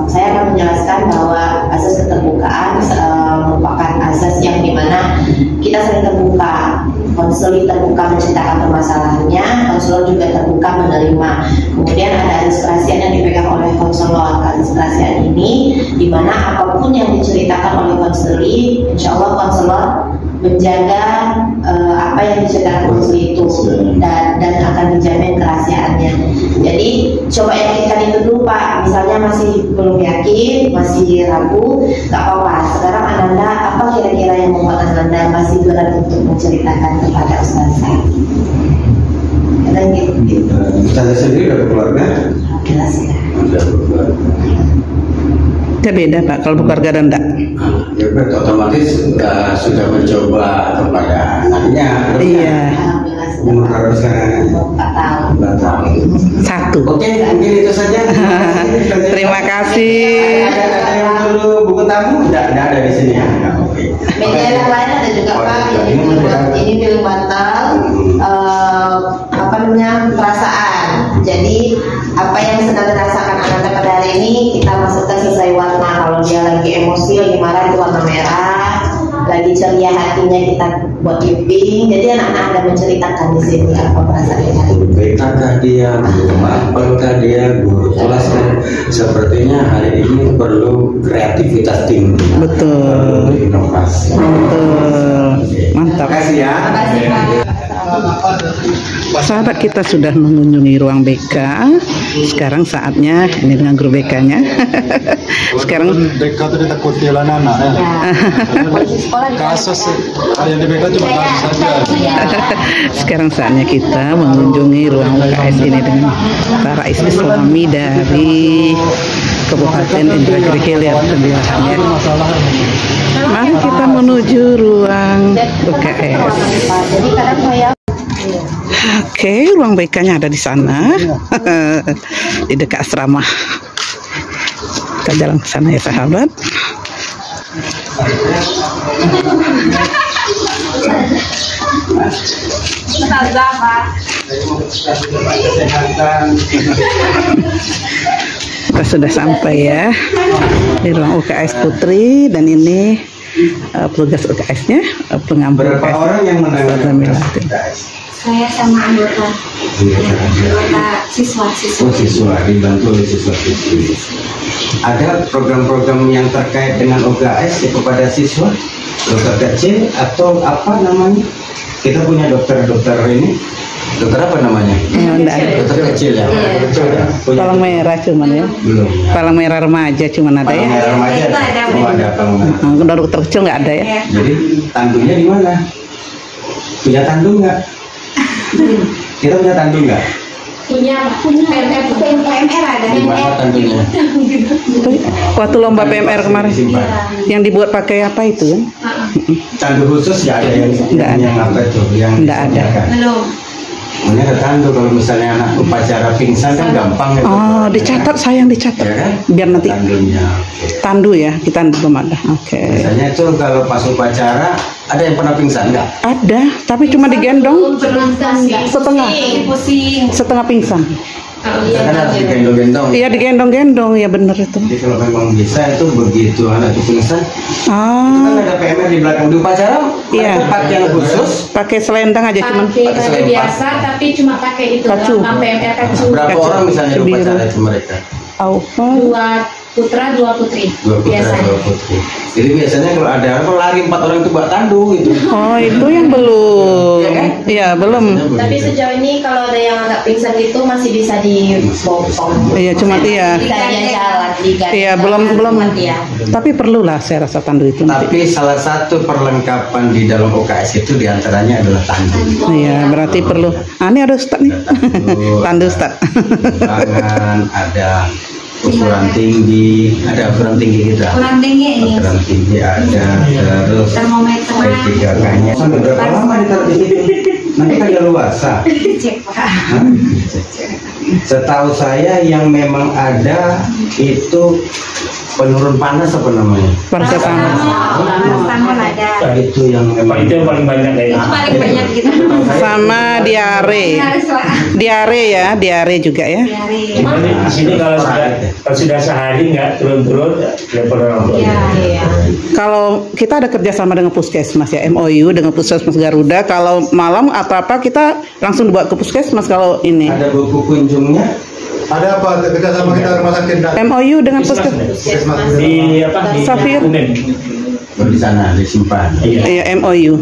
Speaker 11: saya akan menjelaskan bahwa azas keterbukaan merupakan azas yang dimana kita sering terbuka. Konselor terbuka menceritakan permasalahannya, konselor juga terbuka menerima. Kemudian ada azas kerahasiaan yang dipegang oleh konselor. Azas kerahasiaan ini dimana apapun yang diceritakan oleh konselor, insya Allah konselor menjaga apa yang diceritakan konselor itu dan akan dijamin kerahasiaannya. Jadi coba yakinkan itu dulu Pak. Misalnya masih belum yakin, masih ragu, nggak apa-apa. Sekarang Ananda, apa kira-kira yang membuat Ananda masih berat untuk menceritakan kepada Ustazah? Dan gitu.
Speaker 6: Ustazah sendiri ada keluarga?
Speaker 11: Jelas ya.
Speaker 1: Itu beda Pak, kalau keluarga dan enggak.
Speaker 6: Ya otomatis sudah mencoba kepada anaknya.
Speaker 1: Iya.
Speaker 6: Umur berapa sekarang?
Speaker 11: 4 tahun.
Speaker 1: 1.
Speaker 6: Oke, mungkin itu saja.
Speaker 1: Terima kasih.
Speaker 6: Ada yang perlu buku tamu? Tidak ada di sini ya.
Speaker 11: Media yang lain ada juga Pak. Ini film bantal. Apa namanya, perasaan. Jadi apa yang sedang dirasakan Ananda pada hari ini kita masukkan sesuai warna. Kalau dia lagi emosi, lagi marah itu warna merah. Lagi ceria hatinya kita buat pink. Jadi anak-anak ada menceritakan di sini apa perasaannya.
Speaker 6: BK-kah dia, apakah dia, guru kelas kan? Sepertinya hari ini perlu kreativitas tinggi.
Speaker 1: Betul.
Speaker 6: Inovasi.
Speaker 1: Betul. Mantap.
Speaker 6: kasih ya.
Speaker 1: Sahabat, kita sudah mengunjungi ruang BK. Sekarang saatnya ini dengan guru BK-nya. Sekarang
Speaker 7: BK itu ditakuti oleh anak ya. Kasus yang di BK cuma kasus saja.
Speaker 1: Sekarang saatnya kita mengunjungi ruang UKS ini dengan para istri suami dari Kabupaten Indragiri Hilir sebelahnya. Mari kita menuju ruang UKS. Oke, ruang BK-nya ada di sana, di dekat asrama. Kita jalan ke sana ya sahabat. Kita sudah sampai ya di ruang UKS Putri, dan ini petugas UKS-nya, pengambil
Speaker 6: Berapa orang yang menangani?
Speaker 4: Saya sama anggota siswa.
Speaker 6: Siswa dibantu oleh siswa-siswi. Ada program-program yang terkait dengan UKS kepada siswa, dokter kecil atau apa namanya? Kita punya dokter ini, dokter apa namanya? Dokter kecil ya.
Speaker 1: Palang merah cuman ya.
Speaker 6: Belum.
Speaker 1: Palang merah remaja cuman ada ya.
Speaker 6: Palang merah remaja. Oh, ada palang merah.
Speaker 1: Dokter kecil nggak ada ya.
Speaker 6: Jadi tandunya di mana? Punya tandu nggak? Kita punya tandu nggak?
Speaker 4: Punya PMR ada.
Speaker 6: Di mana tandunya?
Speaker 1: Waktu lomba PMR kemarin yang dibuat pakai apa itu kan?
Speaker 6: Tandu khusus ya ada yang apa itu? Yang
Speaker 1: nggak ada.
Speaker 4: Belum.
Speaker 6: Ini ada tandu, kalau misalnya anak upacara pingsan kan gampang.
Speaker 1: Oh, dicatat, sayang dicatat.
Speaker 6: Ya kan?
Speaker 1: Biar nanti
Speaker 6: tandunya.
Speaker 1: tandu ya, kita belum ada. Oke.
Speaker 6: Biasanya itu kalau pas upacara ada yang pernah pingsan nggak?
Speaker 1: Ada, tapi cuma digendong setengah.
Speaker 4: Pusing.
Speaker 1: Setengah pingsan.
Speaker 6: Kan harus digendong-gendong.
Speaker 1: Iya, digendong-gendong, ya benar itu.
Speaker 6: Jadi kalau memang bisa itu begitu anak itu pingsan, kan ada PMR di belakang di upacara,
Speaker 1: iya.
Speaker 6: Pakai yang khusus,
Speaker 1: pakai selendang aja cuman.
Speaker 4: Pakai biasa, tapi cuma pakai itu.
Speaker 1: Kacu.
Speaker 4: PMR kacu.
Speaker 6: Berapa orang misalnya di upacara itu mereka?
Speaker 1: Apa?
Speaker 4: 2 putra 2 putri.
Speaker 6: 2 putra 2 putri. Jadi biasanya kalau ada orang lari 4 orang itu buat tandu gitu.
Speaker 1: Oh, itu yang belum. Iya, belum.
Speaker 11: Tapi sejauh ini kalau ada yang agak pingsan itu masih bisa dipotong.
Speaker 1: Iya, cuma iya.
Speaker 11: Bisa dia jalan diganti.
Speaker 1: Iya, belum.
Speaker 11: Ya.
Speaker 1: Tapi perlulah saya rasa tandu itu.
Speaker 6: Tapi salah satu perlengkapan di dalam UKS itu diantaranya adalah tandu.
Speaker 1: Iya, berarti perlu. Ini ada Ustaz nih. Tandu Ustaz.
Speaker 6: Tangan, ada ukuran tinggi, ada ukuran tinggi kita.
Speaker 4: Ukuran tinggi ini.
Speaker 6: Ukuran tinggi ada, terus
Speaker 4: Termometer.
Speaker 6: P3K-nya. Sampai berapa lama ditaruh di situ? Nanti kan dia luasa.
Speaker 4: Cek Pak.
Speaker 6: Setahu saya yang memang ada itu penurun panas apa namanya?
Speaker 1: Paracetamol.
Speaker 4: Paracetamol ada.
Speaker 6: Itu yang memang
Speaker 8: Itu yang paling banyak kayaknya.
Speaker 4: Itu paling banyak kita.
Speaker 1: Sama diare. Diare ya, diare juga ya.
Speaker 8: Cuma di sini kalau sudah sehari nggak turun-turun, ya pernah.
Speaker 4: Iya.
Speaker 1: Kalau kita ada kerjasama dengan puskesmas ya, MOU dengan puskesmas Garuda. Kalau malam atau apa kita langsung dibawa ke puskesmas kalau ini.
Speaker 6: ada buku kunjungnya.
Speaker 7: Ada apa kerjasama kita rumah sakit?
Speaker 1: MOU dengan puskesmas.
Speaker 8: Di apa? Di
Speaker 1: Safir.
Speaker 8: Kuning.
Speaker 6: Di sana disimpan.
Speaker 1: Iya, MOU.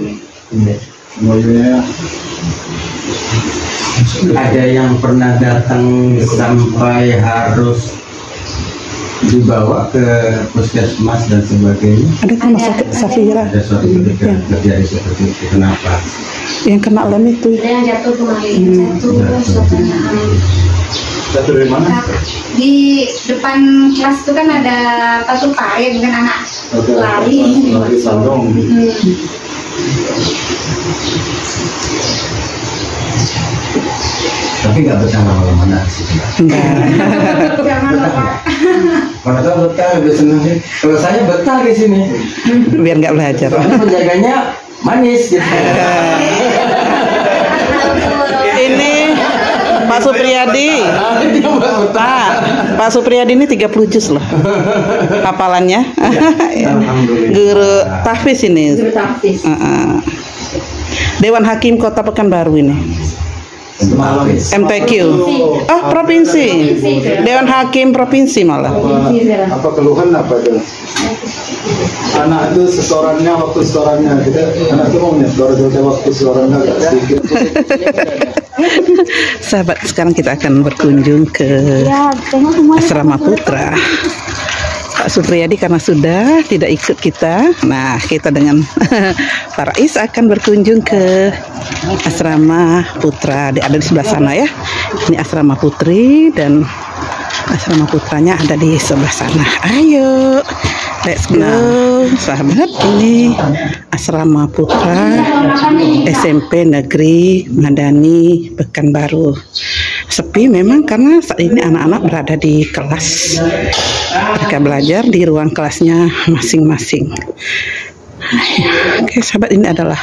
Speaker 6: Ada yang pernah datang sampai harus dibawa ke puskesmas dan sebagainya.
Speaker 1: Ada rumah sakit Safira.
Speaker 6: Ada suatu ketika terjadi seperti itu. Kenapa?
Speaker 1: Yang kena lem itu.
Speaker 4: Ada yang jatuh kemarin.
Speaker 7: Jatuh dari mana?
Speaker 4: Di depan kelas itu kan ada batu payung kan anak lari.
Speaker 7: Lari sandung.
Speaker 6: Tapi nggak betah lama-lama sih.
Speaker 4: Jangan lupa.
Speaker 6: Mana tahu betah, lebih senang sih. Kalau saya betah di sini.
Speaker 1: Biar nggak belajar.
Speaker 6: Soalnya penjaganya manis gitu.
Speaker 1: Ini Pak Supriyadi. Pak Supriyadi ini 30 juz loh hafalannya. Guru tahfiz ini.
Speaker 4: Guru tahfiz.
Speaker 1: Dewan Hakim Kota Pekanbaru ini. MTQ. Oh, provinsi. Dewan Hakim provinsi malah.
Speaker 7: Apa keluhan apa itu? anak itu setorannya waktu setorannya kita anak itu mau nyetor juga waktu setorannya agak sedikit.
Speaker 1: Sahabat, sekarang kita akan berkunjung ke Asrama Putra. Pak Supriyadi karena sudah tidak ikut kita, nah kita dengan Pak Rais akan berkunjung ke Asrama Putra. Ada di sebelah sana ya. Ini Asrama Putri dan Asrama Putranya ada di sebelah sana. Ayo, let's go, sahabat. Ini Asrama Putra SMP Negeri Madani Pekanbaru. Sepi memang karena saat ini anak-anak berada di kelas. Mereka belajar di ruang kelasnya masing-masing. Oke sahabat, ini adalah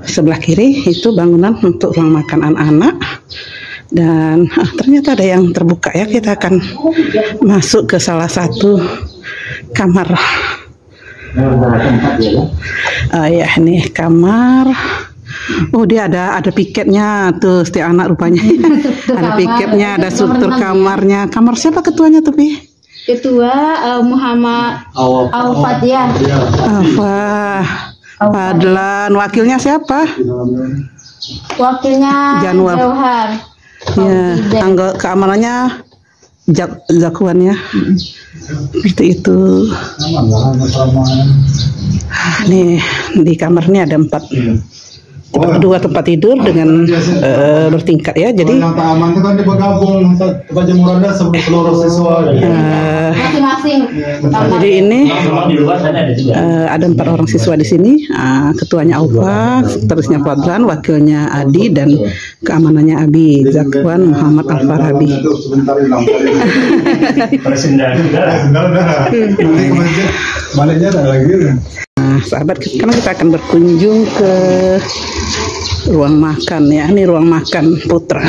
Speaker 1: sebelah kiri itu bangunan untuk ruang makan anak-anak. Dan ternyata ada yang terbuka ya. Kita akan masuk ke salah satu kamar. Ya ini kamar. Oh dia ada piketnya tuh setiap anak rupanya. Ada piketnya, ada struktur kamarnya. Kamar siapa ketuanya tuh Pi?
Speaker 4: Ketua Muhammad Al-Fadl.
Speaker 1: Fadlan. Wakilnya siapa?
Speaker 4: Wakilnya Jauhar.
Speaker 1: Ya, anggota keamanannya Zakwan ya. Seperti itu. Nih di kamar ini ada 2 tempat tidur dengan bertingkat ya. Jadi
Speaker 7: aman itu kan bergabung jemurannya seluruh siswa
Speaker 4: masing-masing.
Speaker 1: Jadi ini ada 4 orang siswa di sini. Ketuanya Aufa, terusnya Fadlan, wakilnya Adi, dan keamanannya Abi, Zakwan Muhammad Al-Farabi.
Speaker 7: Baliknya ada lagi.
Speaker 1: Nah, sahabat, sekarang kita akan berkunjung ke ruang makan ya. Ini ruang makan Putra.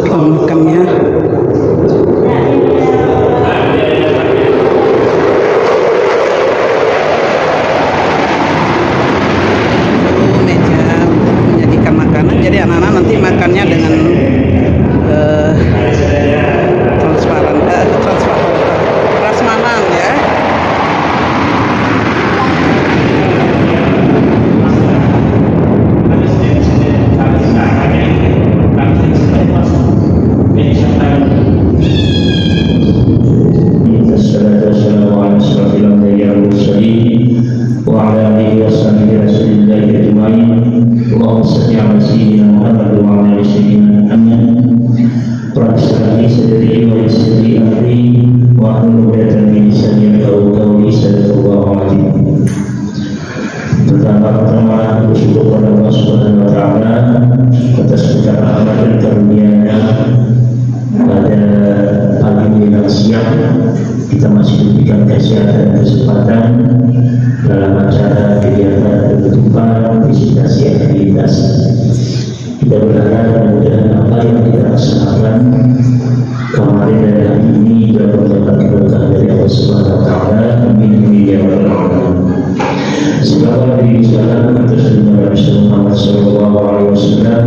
Speaker 1: Ruang makannya. Meja untuk menyajikan makanan. Jadi anak-anak nanti makannya dengan transparan prasmanan ya.
Speaker 8: Pertama-tama bersyukur kepada Allah Subhanahu wa Ta'ala atas segala rahmat dan karunia-Nya. Pada pagi menjelang siang kita masih diberikan kesehatan dan kesempatan dalam acara kegiatan penutupan visitasi aktivitas. Kita berharap mudah-mudahan apa yang kita laksanakan kemarin dan hari ini dapat mendapat berkah dari Allah Subhanahu wa Ta'ala. Amin ya rabbal alamin. Segala diri salam atas nama Nabi Muhammad sallallahu alaihi wasallam.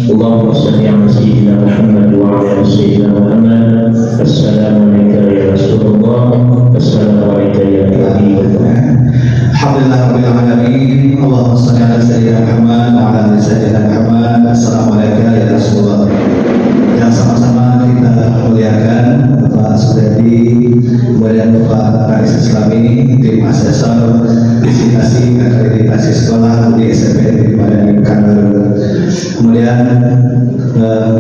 Speaker 8: Allahumma shalli ala sayyidina Muhammad wa ala sayyidina Muhammad. Assalamualaikum ya Rasulullah. Assalamualaikum ya Habibullah.
Speaker 12: Alhamdulillah rabbil alamin. Allahumma shalli ala sayyidina Muhammad wa ala sayyidina Muhammad. Assalamualaikum ya Rasulullah. Yang sama-sama kita muliakan Bapak Supriyadi, kemudian Bapak Rais Islami, tim asesor visitasi akreditasi sekolah di SMP Negeri Madani Pekanbaru, kemudian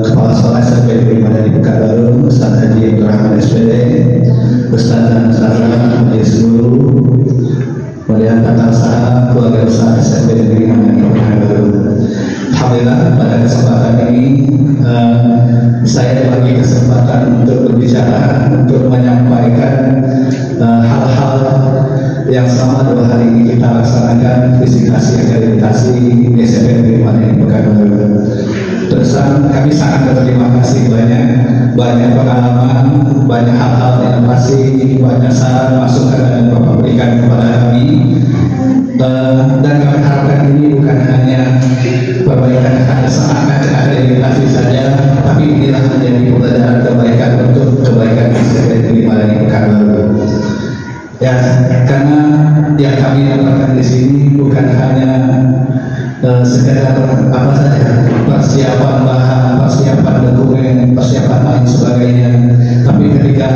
Speaker 12: Kepala Sekolah SMP Negeri Madani Pekanbaru, Ustaz Haji Abdurrahman SPD, Ustaz dan Sarah Majelis Guru, kemudian tata usaha keluarga besar SMP Negeri Madani Pekanbaru. Alhamdulillah pada kesempatan ini saya dibagi kesempatan untuk berbicara, untuk menyampaikan hal-hal yang selama 2 hari ini kita laksanakan visitasi akreditasi di SMP Negeri Madani Pekanbaru. Terus kami sangat berterima kasih banyak pengalaman, banyak hal-hal inovasi, banyak saran masukan yang Bapak berikan kepada kami. dan kami harapkan ini bukan hanya perbaikan akreditasi saja, tapi inilah menjadi pembelajaran kebaikan untuk kebaikan SMPN Madani Pekanbaru. Ya, karena yang kami dapatkan di sini bukan hanya sekedar apa saja persiapan bahan, persiapan dokumen, persiapan lain sebagainya, tapi ketika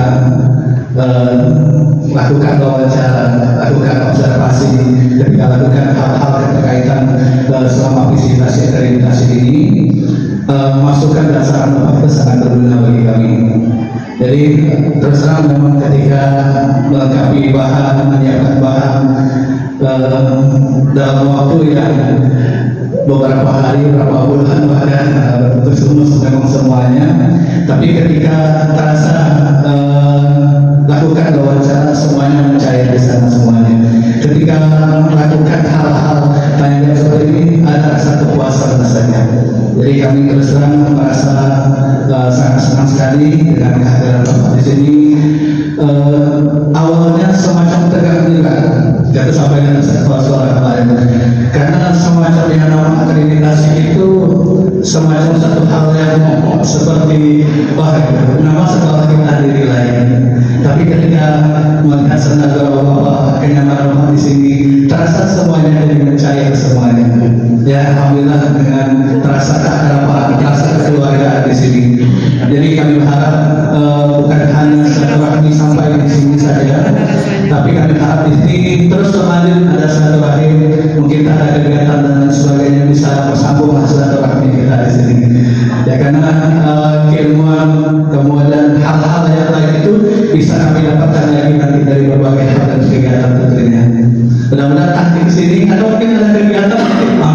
Speaker 12: lakukan wawancara, lakukan observasi, ketika lakukan hal-hal yang berkaitan selama visitasi akreditasi ini, masukan dan saran Bapak itu sangat berguna bagi kami. Jadi terus terang memang ketika melengkapi bahan, menyiapkan bahan dalam waktu yang beberapa hari, beberapa bulan bahkan tersumus memang semuanya, tapi ketika terasa lakukan wawancara semuanya mencair di sana semuanya. Ketika melakukan hal-hal tanya seperti ini ada rasa kepuasan rasanya. Jadi kami terus terang merasa sangat senang sekali dengan kehadiran Bapak di sini. Awalnya semacam tegang juga, jatuh sampai dengan suara kemarin, karena semacam yang nama akreditasi itu semacam satu hal yang seperti nama sekolah kita diri lain. Tapi ketika melihat tenaga Bapak, kenyamanan Bapak di sini, terasa semuanya jadi mencair semuanya. Ya, alhamdulillah dengan terasa keakraban, terasa kekeluargaan di sini. Jadi kami berharap bukan hanya silaturahmi sampai di sini saja, tapi kami harap di sini terus berlanjut, ada silaturahmi, mungkin ada kegiatan dan sebagainya bisa bersambung silaturahmi kita di sini. Ya, karena keilmuan kemudian hal-hal yang lain itu bisa kami dapatkan lagi nanti dari berbagai hal dan kegiatan tentunya. Mudah-mudahan nanti di sini atau mungkin ada kegiatan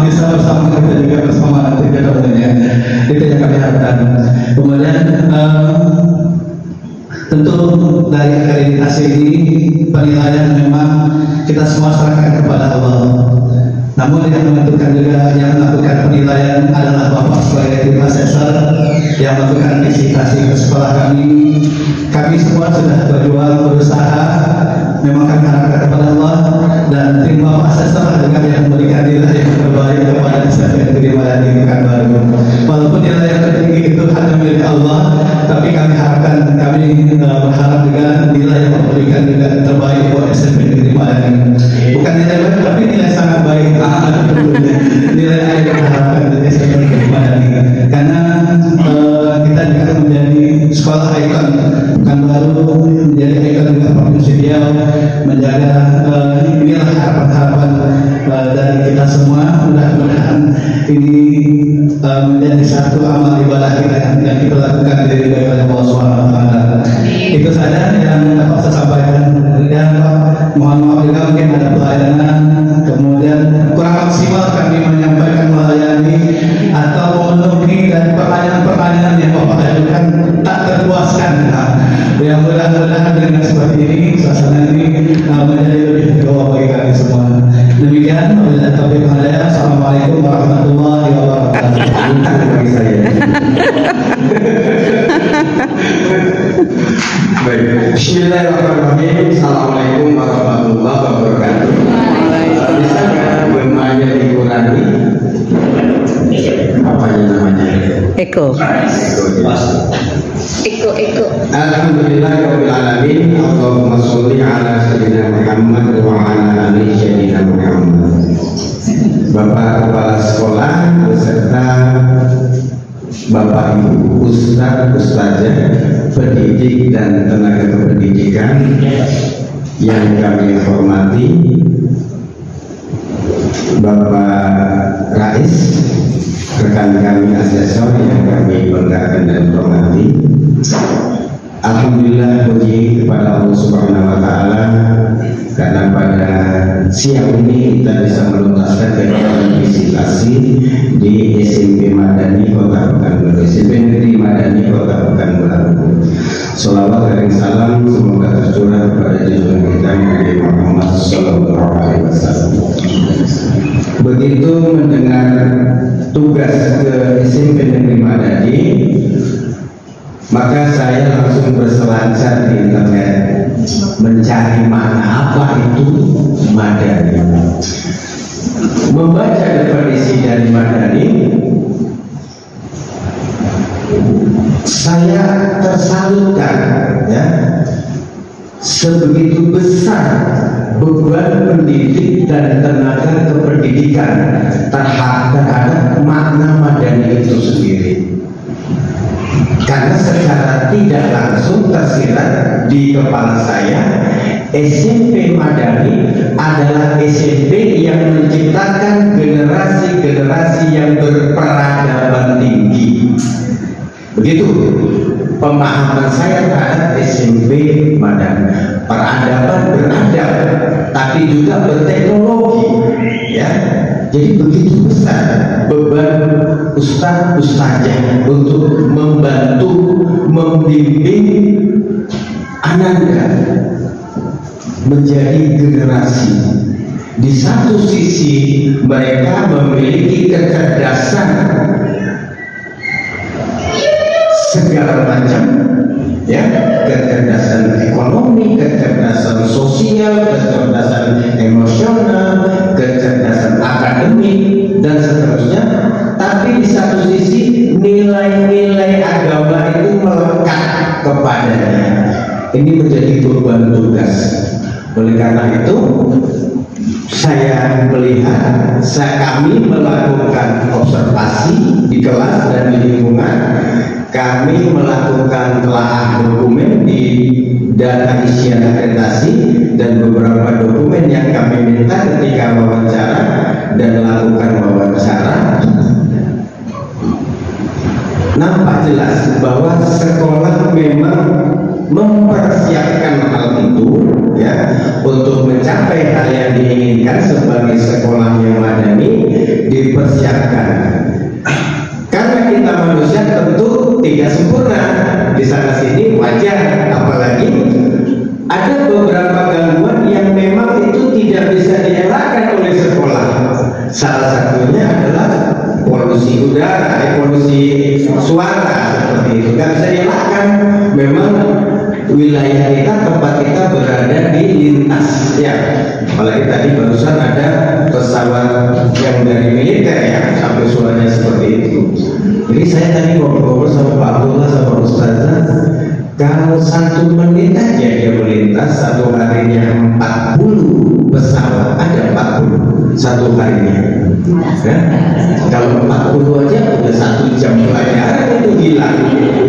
Speaker 12: bisa bersama kita juga bersama nanti ke depannya. Itu yang kami harapkan. Kemudian tentu dari akreditasi ini penilaian memang kita semua serahkan kepada Allah. Namun yang menentukan juga, yang melakukan penilaian adalah Bapak sebagai tim asesor yang melakukan visitasi ke sekolah kami. Kami semua sudah berjuang, berusaha, memang kami harapkan kepada Allah, dan tim Bapak asesor juga yang memberikan nilai yang terbaik kepada SMPN Negeri Madani Pekanbaru. Walaupun nilai yang tertinggi itu hanya milik Allah, tapi kami harapkan, kami berharap juga nilai yang memberikan juga terbaik buat SMPN Negeri Madani. Bukan nilai baik, tapi nilai sangat baik. Nilai yang kita harapkan dari SMPN Negeri Madani, karena kita juga menjadi sekolah ikon Pekanbaru, menjadi ikon juga Provinsi Riau, menjaga inilah harapan-harapan dari kita semua. Mudah-mudahan ini menjadi satu amal ibadah kita yang kita lakukan dari Allah Subhanahu wa taala. Itu saja yang dapat saya sampaikan. Dan mohon maaf juga mungkin ada pelayanan, kemudian kurang maksimal kami menyampaikan melayani atau memenuhi dari pertanyaan-pertanyaan yang Bapak ajukan tak terpuaskan. Yang mudah-mudahan dengan seperti ini suasana ini menjadi lebih berdoa bagi kami semua. Demikian, wabillahi taufiq wal hidayah. Assalamualaikum warahmatullahi wabarakatuh. Bagi saya.
Speaker 6: Baik. Bismillahirrahmanirrahim. Assalamualaikum warahmatullahi wabarakatuh. Bisa bermaya dikurangi apa namanya?
Speaker 1: Eko.
Speaker 6: Eko. Alhamdulillahirabbil alamin. Allahumma sholli ala sayyidina Muhammad wa ala ali sayyidina Muhammad. Bapak Kepala Sekolah beserta Bapak Ibu Ustaz, Ustazah, pendidik dan tenaga kependidikan yang kami hormati, Bapak Rais, rekan kami asesor yang kami banggakan dan hormati. Alhamdulillah, puji kepada Allah Subhanahu wa taala karena pada siang ini kita bisa menuntaskan kegiatan visitasi di SMP Madani Kota Pekanbaru, SMP Negeri Madani Kota Pekanbaru. Sholawat dan salam semoga tercurah kepada junjungan kita Nabi Muhammad Sallallahu Alaihi Wasallam. Begitu mendengar tugas ke SMP Negeri Madani, maka saya langsung berselancar di internet
Speaker 13: mencari makna apa itu madani. Membaca definisi dari madani, saya tersalutkan ya, sebegitu besar beban pendidik dan tenaga kependidikan terhadap makna madani itu sendiri. Karena secara tidak langsung tersirat di kepala saya, SMP Madani adalah SMP yang menciptakan generasi-generasi yang berperadaban tinggi. Begitu pemahaman saya terhadap SMP Madani. Peradaban beradab, tapi juga berteknologi, ya. Jadi begitu besar beban ustaz-ustazah untuk membantu membimbing Ananda menjadi generasi. Di satu sisi mereka memiliki kecerdasan segala macam, ya, kecerdasan ekonomi, kecerdasan sosial, kecerdasan emosional, kecerdasan akademik dan seterusnya. Tapi di satu sisi nilai-nilai agama itu melekat kepadanya. Ini menjadi beban tugas. Oleh karena itu, saya melihat, kami melakukan observasi di kelas dan di lingkungan. Kami melakukan telaah dokumen di data isian akreditasi dan beberapa dokumen yang kami minta ketika wawancara dan melakukan wawancara. Nampak jelas bahwa sekolah memang mempersiapkan hal itu, ya, untuk mencapai hal yang diinginkan sebagai sekolah yang madani dipersiapkan. Karena kita manusia tentu tidak sempurna, di sana sini wajar, apalagi ada beberapa gangguan yang memang itu tidak bisa dielakkan oleh sekolah. Salah satunya adalah polusi udara, polusi suara seperti itu, nggak bisa dielakkan. Memang wilayah kita, tempat kita berada di lintas, ya. Apalagi tadi barusan ada pesawat yang dari militer ya, sampai suaranya seperti itu. Jadi saya tadi ngobrol sama Pak Abdullah sama Ustazah, kalau 1 menit aja dia melintas, satu harinya 40 pesawat, ada 40 satu harinya. Ya? Kalau 40 aja udah 1 jam pelajaran, itu gila,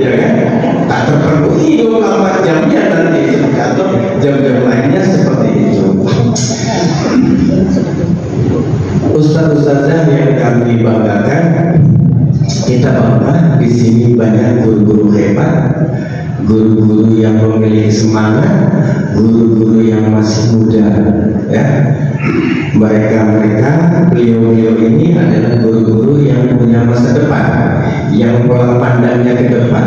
Speaker 13: ya kan? Tak terpenuhi 24 jamnya nanti, atau jam-jam lainnya seperti itu. Ustaz-ustazah yang kami banggakan, kita bangga di sini banyak guru-guru hebat, guru-guru yang memiliki semangat, guru-guru yang masih muda, ya. Beliau-beliau ini adalah guru-guru yang punya masa depan, yang pola pandangnya ke depan.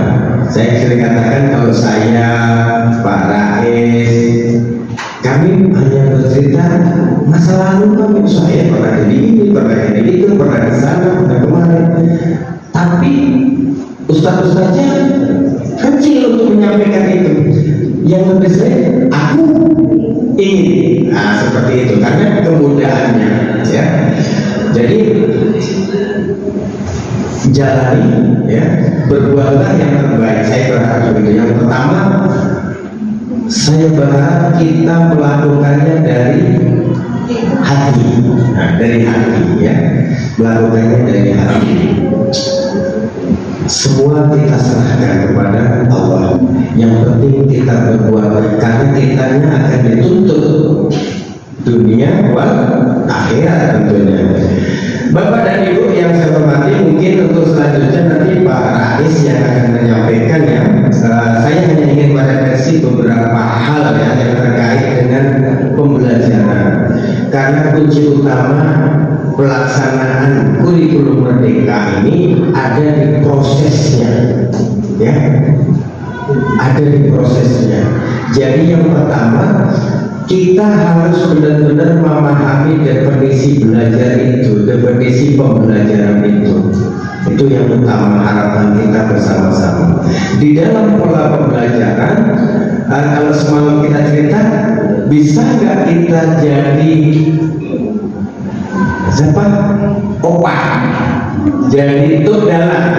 Speaker 13: Saya sering katakan kalau saya, Pak Rais, kami hanya bercerita masa lalu kami, saya pernah jadi ini, pernah jadi itu, pernah ke sana, pernah kemarin. Tapi ustaz-ustaznya kecil untuk menyampaikan itu. Yang lebih sering, aku ingin, seperti itu, karena kemudahannya, ya. Jadi jalani, ya, berbuatlah yang terbaik. Saya berharap begitu. Yang pertama, saya berharap kita melakukannya dari hati, dari hati, ya, melakukannya dari hati. Semua kita serahkan kepada Allah. Yang penting kita berbuat, karena kitanya akan dituntut dunia wal akhirat tentunya. Bapak dan Ibu yang saya hormati, mungkin untuk selanjutnya nanti Pak Rais yang akan menyampaikan, ya. Saya hanya ingin merefleksi beberapa hal, ya, yang terkait dengan pembelajaran. Karena kunci utama pelaksanaan kurikulum merdeka ini ada di prosesnya, ya, ada di prosesnya. Jadi yang pertama, kita harus benar-benar memahami definisi belajar itu, definisi pembelajaran itu. Itu yang utama, harapan kita bersama-sama. Di dalam pola pembelajaran, kalau semalam kita cerita, kita jadi siapa? Opa, jadi dalang,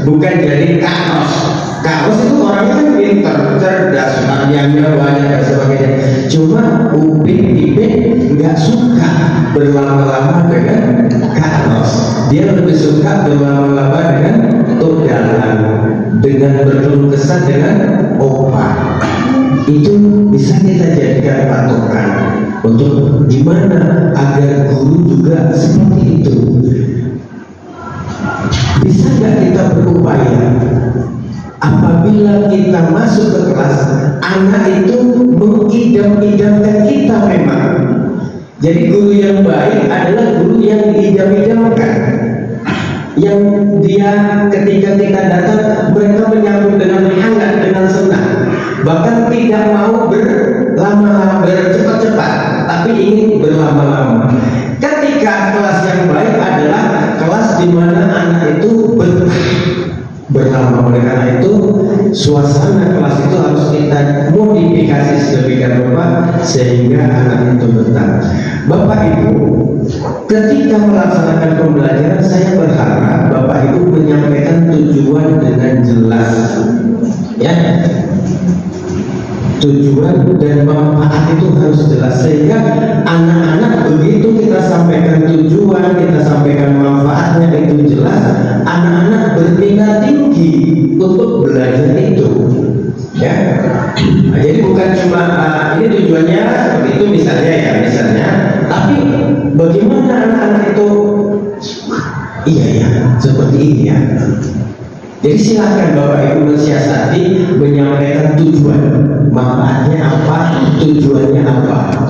Speaker 13: bukan jadi Carlos. Carlos itu orangnya kan pintar, cerdas, tariannya banyak dan sebagainya. Cuma Upin Ipin nggak suka berlama-lama dengan Carlos. Dia lebih suka berlama-lama dengan dalang, dengan berkeluh kesah dengan Opa. Itu bisa kita jadikan patokan untuk gimana agar guru juga seperti itu. Bisa nggak kita berupaya apabila kita masuk ke kelas, anak itu mengidam-idamkan kita memang. Jadi guru yang baik adalah guru yang diidam-idamkan, yang dia ketika kita datang mereka menyambut dengan hangat, dengan senang, bahkan tidak mau berlama-lama, bercepat-cepat, tapi ingin berlama-lama. Ketika kelas yang baik adalah kelas di mana anak itu berlama. Oleh karena itu suasana kelas itu harus kita modifikasi sedemikian rupa sehingga anak itu betah. Bapak Ibu, ketika melaksanakan pembelajaran, saya berharap Bapak Ibu menyampaikan tujuan dengan jelas, ya. Tujuan dan manfaat itu harus jelas sehingga anak-anak begitu kita sampaikan tujuan, kita sampaikan manfaatnya itu jelas, anak-anak berminat tinggi untuk belajar itu, ya. Nah, jadi bukan cuma ini tujuannya seperti itu misalnya, ya misalnya, tapi bagaimana anak-anak itu iya seperti ini ya. Jadi silakan Bapak Ibu mensiasati, menyampaikan tujuan, manfaatnya apa, tujuannya apa.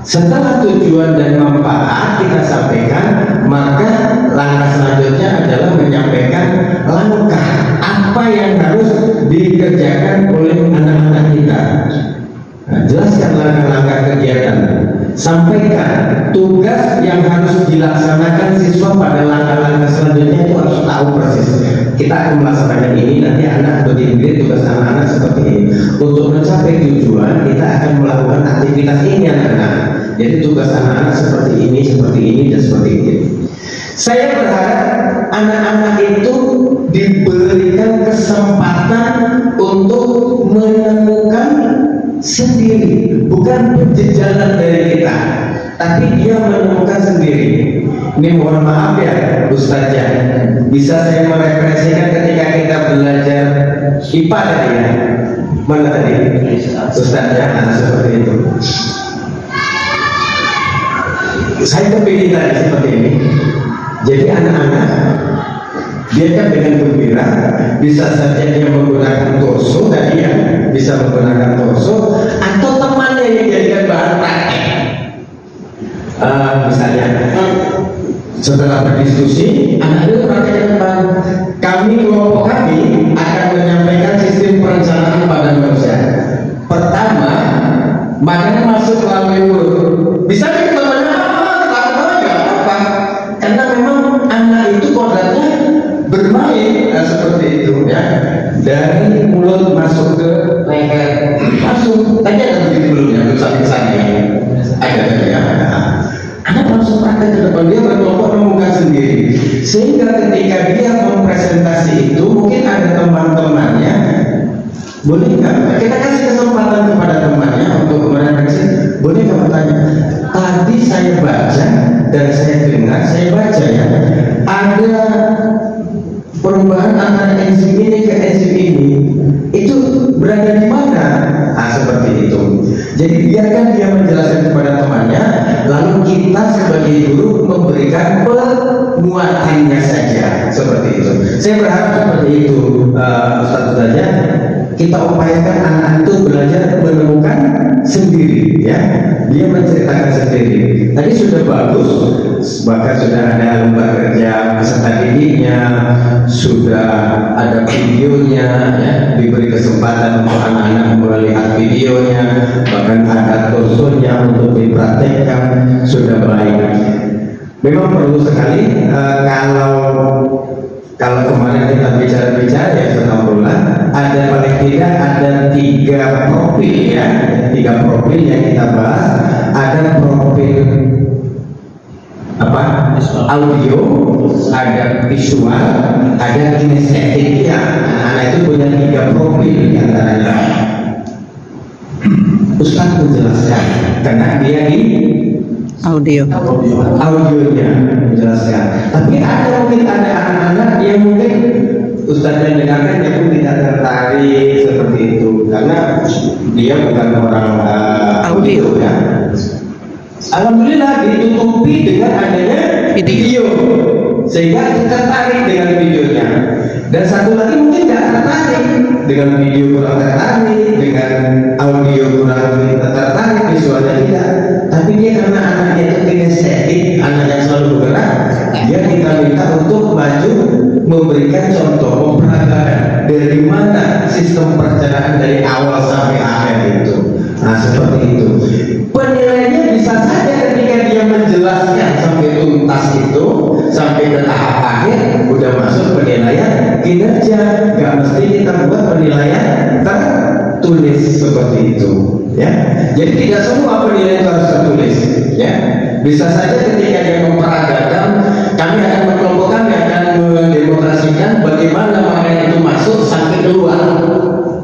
Speaker 13: Setelah tujuan dan manfaat kita sampaikan, maka langkah selanjutnya adalah menyampaikan langkah apa yang harus dikerjakan oleh anak-anak kita. Nah, jelaskan langkah-langkah kegiatan, sampaikan tugas yang harus dilaksanakan siswa pada langkah-langkah selanjutnya itu harus tahu persis. Kita akan melaksanakan ini, nanti anak begini, tugas anak-anak seperti ini. Untuk mencapai tujuan, kita akan melakukan aktivitas ini anak-anak. Jadi tugas anak-anak seperti ini, dan seperti ini. Saya berharap anak-anak itu diberikan kesempatan untuk menemukan sendiri, bukan berjejalan dari kita, tapi dia menemukan sendiri. Ini mohon maaf ya Ustazah, bisa saya mereferensikan ketika kita belajar IPA tadi ya, mana tadi Ustazah, seperti itu. Saya kepilih tadi seperti ini. Jadi anak-anak biarkan dengan gembira, bisa saja dia menggunakan torso tadi ya, bisa menggunakan torso atau temannya yang dijadikan bahan praktek. Misalnya setelah berdiskusi, anak-anak praktek depan, kami kelompok kami akan menyampaikan sistem perencanaan pada manusia. Pertama, makanan masuk melalui mulut. Bisa kita karena memang anak itu kodratnya bermain seperti itu ya, dari mulut masuk ke leher, masuk tadi ada begitu belum ya, samping-samping ada ya. Anak langsung praktek ke depan, dia berkelompok menemukan sendiri, sehingga ketika dia mempresentasi itu mungkin ada teman-temannya, boleh nggak kita kasih kesempatan kepada temannya untuk merefleksi, boleh nggak bertanya, tadi saya baca dan saya dengar, saya baca ya, ada perubahan antara enzim ini ke enzim ini, itu berada di mana? Nah, seperti itu. Jadi biarkan dia menjelaskan kepada temannya, lalu kita sebagai guru memberikan penguatannya saja, seperti itu. Saya berharap seperti itu, Ustaz-Ustazah. Kita upayakan anak itu belajar menemukan sendiri, ya. Dia menceritakan sendiri. Tadi sudah bagus, bahkan sudah ada lembar kerja peserta didiknya, sudah ada videonya, ya. Diberi kesempatan untuk anak-anak melihat videonya, bahkan ada torsonya untuk dipraktekkan, sudah baik. Memang perlu sekali kalau kemarin kita bicara-bicara ya Alhamdulillah, ada paling tidak ada 3 profil ya, 3 profil yang kita bahas. ada profil audio, ada visual, ada kinestetik. Ya, anak itu punya 3 profil diantaranya. Ustaz menjelaskan karena dia di audionya menjelaskan. Tapi ada mungkin ada anak-anak yang mungkin Ustaz yang dengarkan dia pun tidak tertarik seperti itu karena dia bukan orang audio ya. Alhamdulillah ditutupi dengan adanya video sehingga tertarik dengan videonya. Dan satu lagi mungkin tidak tertarik dengan video, kurang tertarik dengan audio, kurang tertarik, visualnya tidak. Tapi dia karena anaknya itu kinestetik, anak yang selalu bergerak, dia kita minta untuk maju memberikan contoh, memperagakan dari mana sistem perencanaan dari awal sampai akhir itu. Nah seperti itu. Penilaiannya bisa saja ketika dia menjelaskan sampai tuntas itu, sampai ke tahap akhir, udah masuk penilaian kinerja. Gak mesti kita buat penilaian tertulis seperti itu, ya. Jadi tidak semua penilaian itu harus tertulis, ya. Bisa saja ketika dia memperagakan, kami akan mengelompokkan, akan mendemokrasikan bagaimana makanya itu masuk sampai keluar.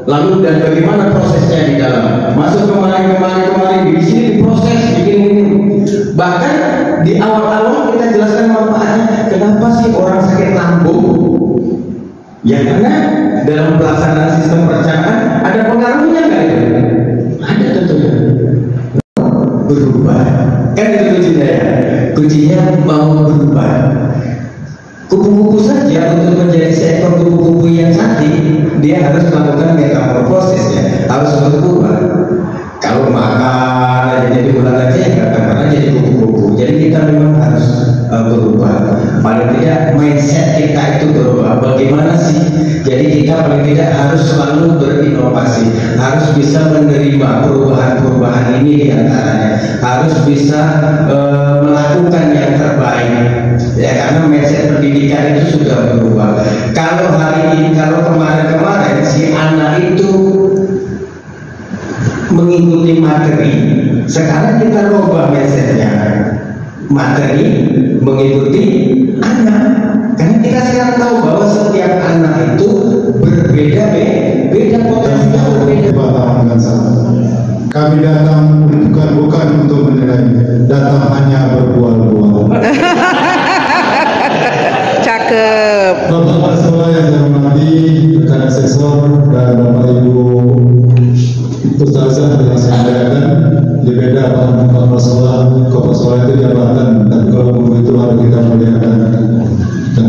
Speaker 13: Lalu dan bagaimana prosesnya di dalam, masuk kemarin di sini diproses bikin ini. Bahkan di awal-awal kita jelaskan manfaatnya. Kenapa sih orang sakit lambung? Ya karena dalam pelaksanaan sistem perencanaan ada pengaruhnya nggak itu? Ada tentunya. Berubah. Kan itu kuncinya ya. Kuncinya mau berubah. Kupu-kupu saja untuk menjadi seekor kupu-kupu yang cantik, dia harus melakukan metamorfosis, ya, harus berubah. Kalau makan aja jadi ular aja ya nggak akan pernah jadi kupu-kupu. Jadi kita memang harus berubah. Paling tidak mindset kita itu berubah. Bagaimana sih? Jadi kita paling tidak harus selalu berinovasi, harus bisa menerima perubahan-perubahan ini diantaranya, harus bisa melakukan yang terbaik. Ya karena mindset pendidikan itu sudah berubah. Kalau hari ini, kalau kemarin si anak itu mengikuti materi, sekarang kita rubah mindsetnya. Materi mengikuti anak. Karena kita sekarang tahu bahwa setiap anak itu berbeda potensinya berbeda.
Speaker 7: Kami datang bukan untuk menilai, datang hanya berbual-bual.
Speaker 1: Cakep.
Speaker 7: Bapak sekolah yang saya hormati, rekan asesor dan Bapak Ibu Ustazah yang saya muliakan, berbeda Bapak sekolah, kepala sekolah itu jabatan, tapi kalau guru itu harus kita muliakan dan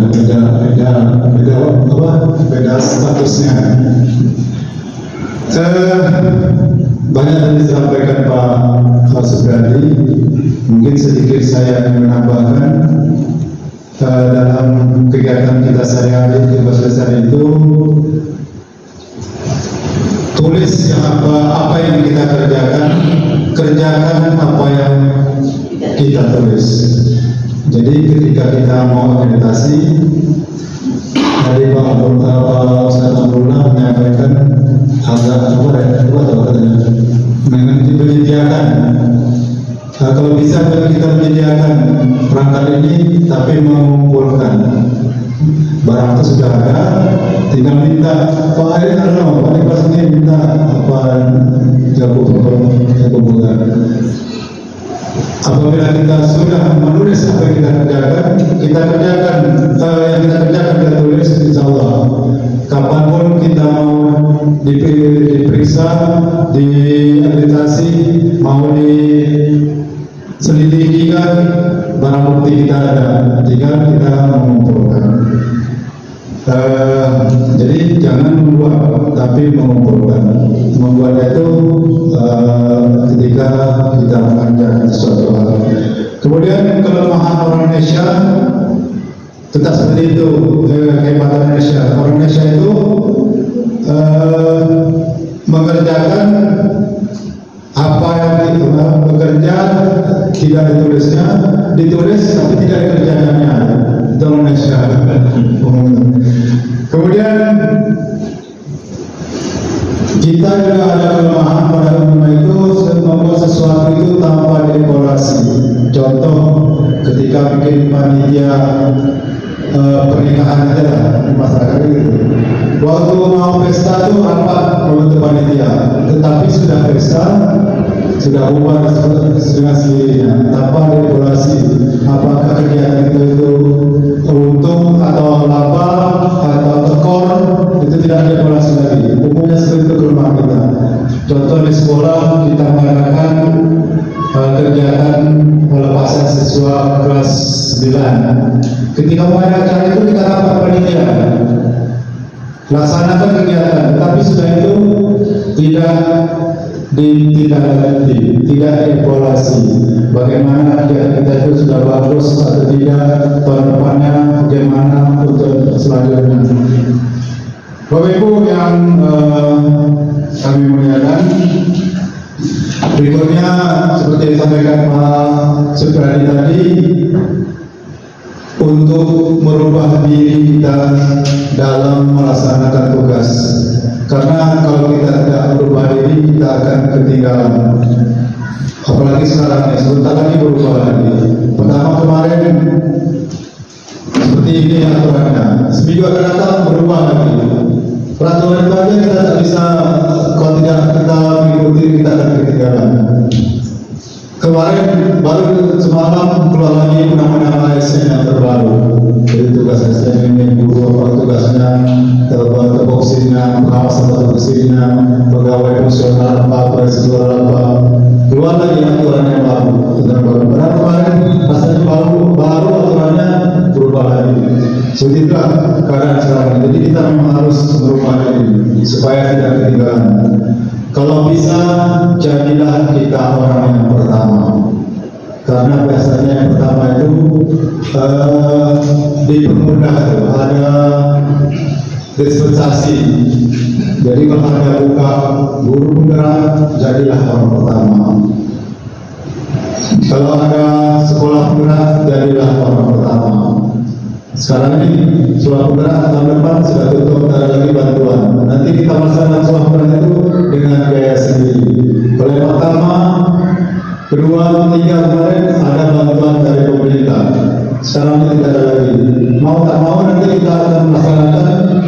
Speaker 7: beda statusnya. Banyak yang disampaikan Pak Supriyadi, mungkin sedikit saya ingin menambahkan. Dalam kegiatan kita sehari-hari di Basar itu, tulis yang apa yang kita kerjakan apa yang kita tulis. Jadi ketika kita mau akreditasi, tadi Pak Ustaz Abdullah menyampaikan menyediakan. Kalau bisa kita menyediakan perangkat ini, tapi mengumpulkan barang itu sudah ada, tinggal minta Pak Air Pak Ikhlas ini minta apa kumpulkan. Apabila kita sudah menulis apa yang kita kerjakan, yang kita tulis, insya Allah kapanpun kita mau diperiksa, diakreditasi, mau diselidiki kan, barang bukti kita ada, tinggal kita mengumpulkan. Jadi jangan membuat, tapi mengumpulkan. Membuatnya itu ketika kita mengerjakan sesuatu hal. Kemudian kelemahan orang Indonesia tetap seperti itu, kehebatan Indonesia. Orang Indonesia itu mengerjakan apa yang bekerja tidak ditulisnya, ditulis tapi tidak dikerjakannya. Itu Indonesia. Kemudian kita juga ada kelemahan pada umumnya itu membuat sesuatu itu tanpa
Speaker 14: pernikahan aja lah di masyarakat itu. Waktu mau pesta tuh rapat membentuk panitia, tetapi sudah pesta, sudah bubar dengan sendirinya tanpa ada evaluasi apakah kegiatan itu untung atau laba atau tekor, itu tidak ada evaluasi lagi. Umumnya seperti itu ke rumah kita. Contoh di sekolah kita mengadakan kegiatan pelepasan siswa kelas 9. Ketika mengadakan acara itu kita rapat panitia, laksanakan kegiatan, tapi sudah itu tidak ditindaklanjuti, tidak evaluasi bagaimana kegiatan kita itu sudah bagus atau tidak, tahun depannya bagaimana untuk selanjutnya. Bapak Ibu yang kami muliakan, berikutnya seperti yang disampaikan Pak Supriyadi tadi, untuk merubah diri kita dalam melaksanakan tugas. Karena kalau kita tidak berubah diri, kita akan ketinggalan. Apalagi sekarang ini, sebentar lagi berubah lagi. Pertama kemarin seperti ini aturannya, seminggu akan datang berubah lagi. Peraturan itu aja kita tak bisa, kalau tidak kita mengikuti, kita akan ketinggalan. Kemarin baru semalam keluar lagi undang-undang ASN yang terbaru. Jadi tugas ASN ini guru apa tugasnya, tupoksinya, pengawasan tupoksinya, pegawai fungsional apa, prosedur apa. Keluar lagi aturan yang baru. Padahal kemarin rasanya baru aturannya berubah lagi. Seperti itulah keadaan sekarang. Jadi kita memang harus berubah diri supaya tidak ketinggalan. Kalau bisa, jadilah kita orang yang pertama. Karena biasanya yang pertama itu dipermudah, ada dispensasi. Jadi kalau ada buka guru penggerak, jadilah orang pertama. Kalau ada sekolah penggerak, jadilah orang pertama. Sekarang ini sekolah penggerak tahun depan sudah tutup, ada lagi bantuan. Nanti kita melaksanakan sekolah penggerak itu dengan biaya sendiri. Kalau yang pertama, kedua, ketiga kemarin ada bantuan dari pemerintah. Sekarang ini tidak ada lagi. Mau tak mau nanti kita akan melaksanakan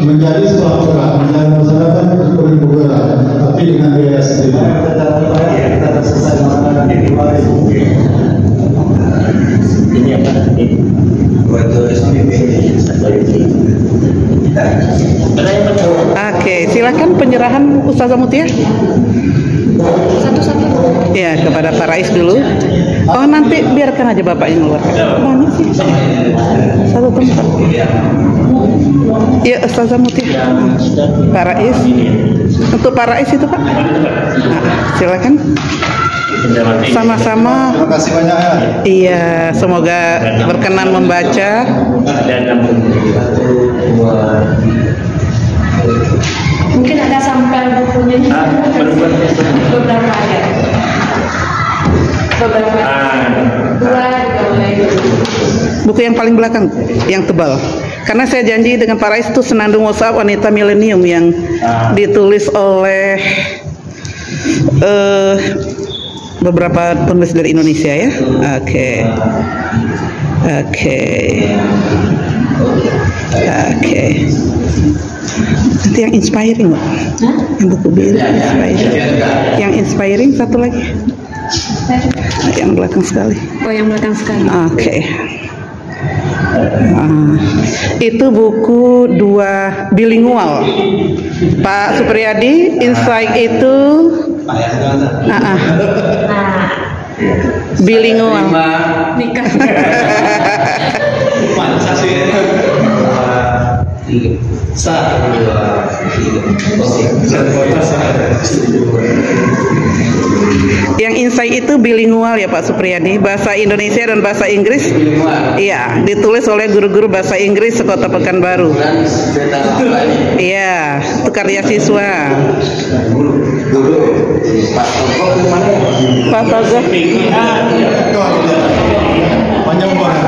Speaker 14: menjadi sekolah penggerak, menjadi melaksanakan kurikulum penggerak, tapi dengan biaya sendiri. Kita selesai melaksanakan ini apa?
Speaker 1: Oke, silakan penyerahan Ustazah Mutia.
Speaker 3: Satu-satu.
Speaker 1: Ya, kepada Pak Rais dulu. Oh, nanti biarkan aja Bapak yang keluar. Banyak sih. Satu tempat. Ya, Ustazah Mutia. Pak Rais. Untuk Pak Rais itu, Pak. Nah, silakan. Sama-sama.
Speaker 14: Terima kasih banyak ya.
Speaker 1: Iya, semoga berkenan membaca.
Speaker 3: Mungkin ada sampel bukunya beberapa ya. Beberapa. Dua juga mulai.
Speaker 1: Buku yang paling belakang, yang tebal. Karena saya janji dengan Pak Rais itu Senandung WhatsApp Wanita Milenium yang ditulis oleh beberapa penulis dari Indonesia ya. Oke. Nanti yang inspiring, Mbak. Yang buku biru inspiring. Yang inspiring satu lagi. Yang belakang sekali.
Speaker 3: Oh, yang belakang sekali.
Speaker 1: Oke. Itu buku 2 bilingual. Pak Supriyadi, Insight itu bilingual.
Speaker 3: Nikah.
Speaker 1: Yang Insight itu bilingual ya Pak Supriyadi, bahasa Indonesia dan bahasa Inggris. Iya, ditulis oleh guru-guru bahasa Inggris Sekota Pekanbaru. Iya, itu karya siswa. Pak Togo.
Speaker 14: Panjang banget.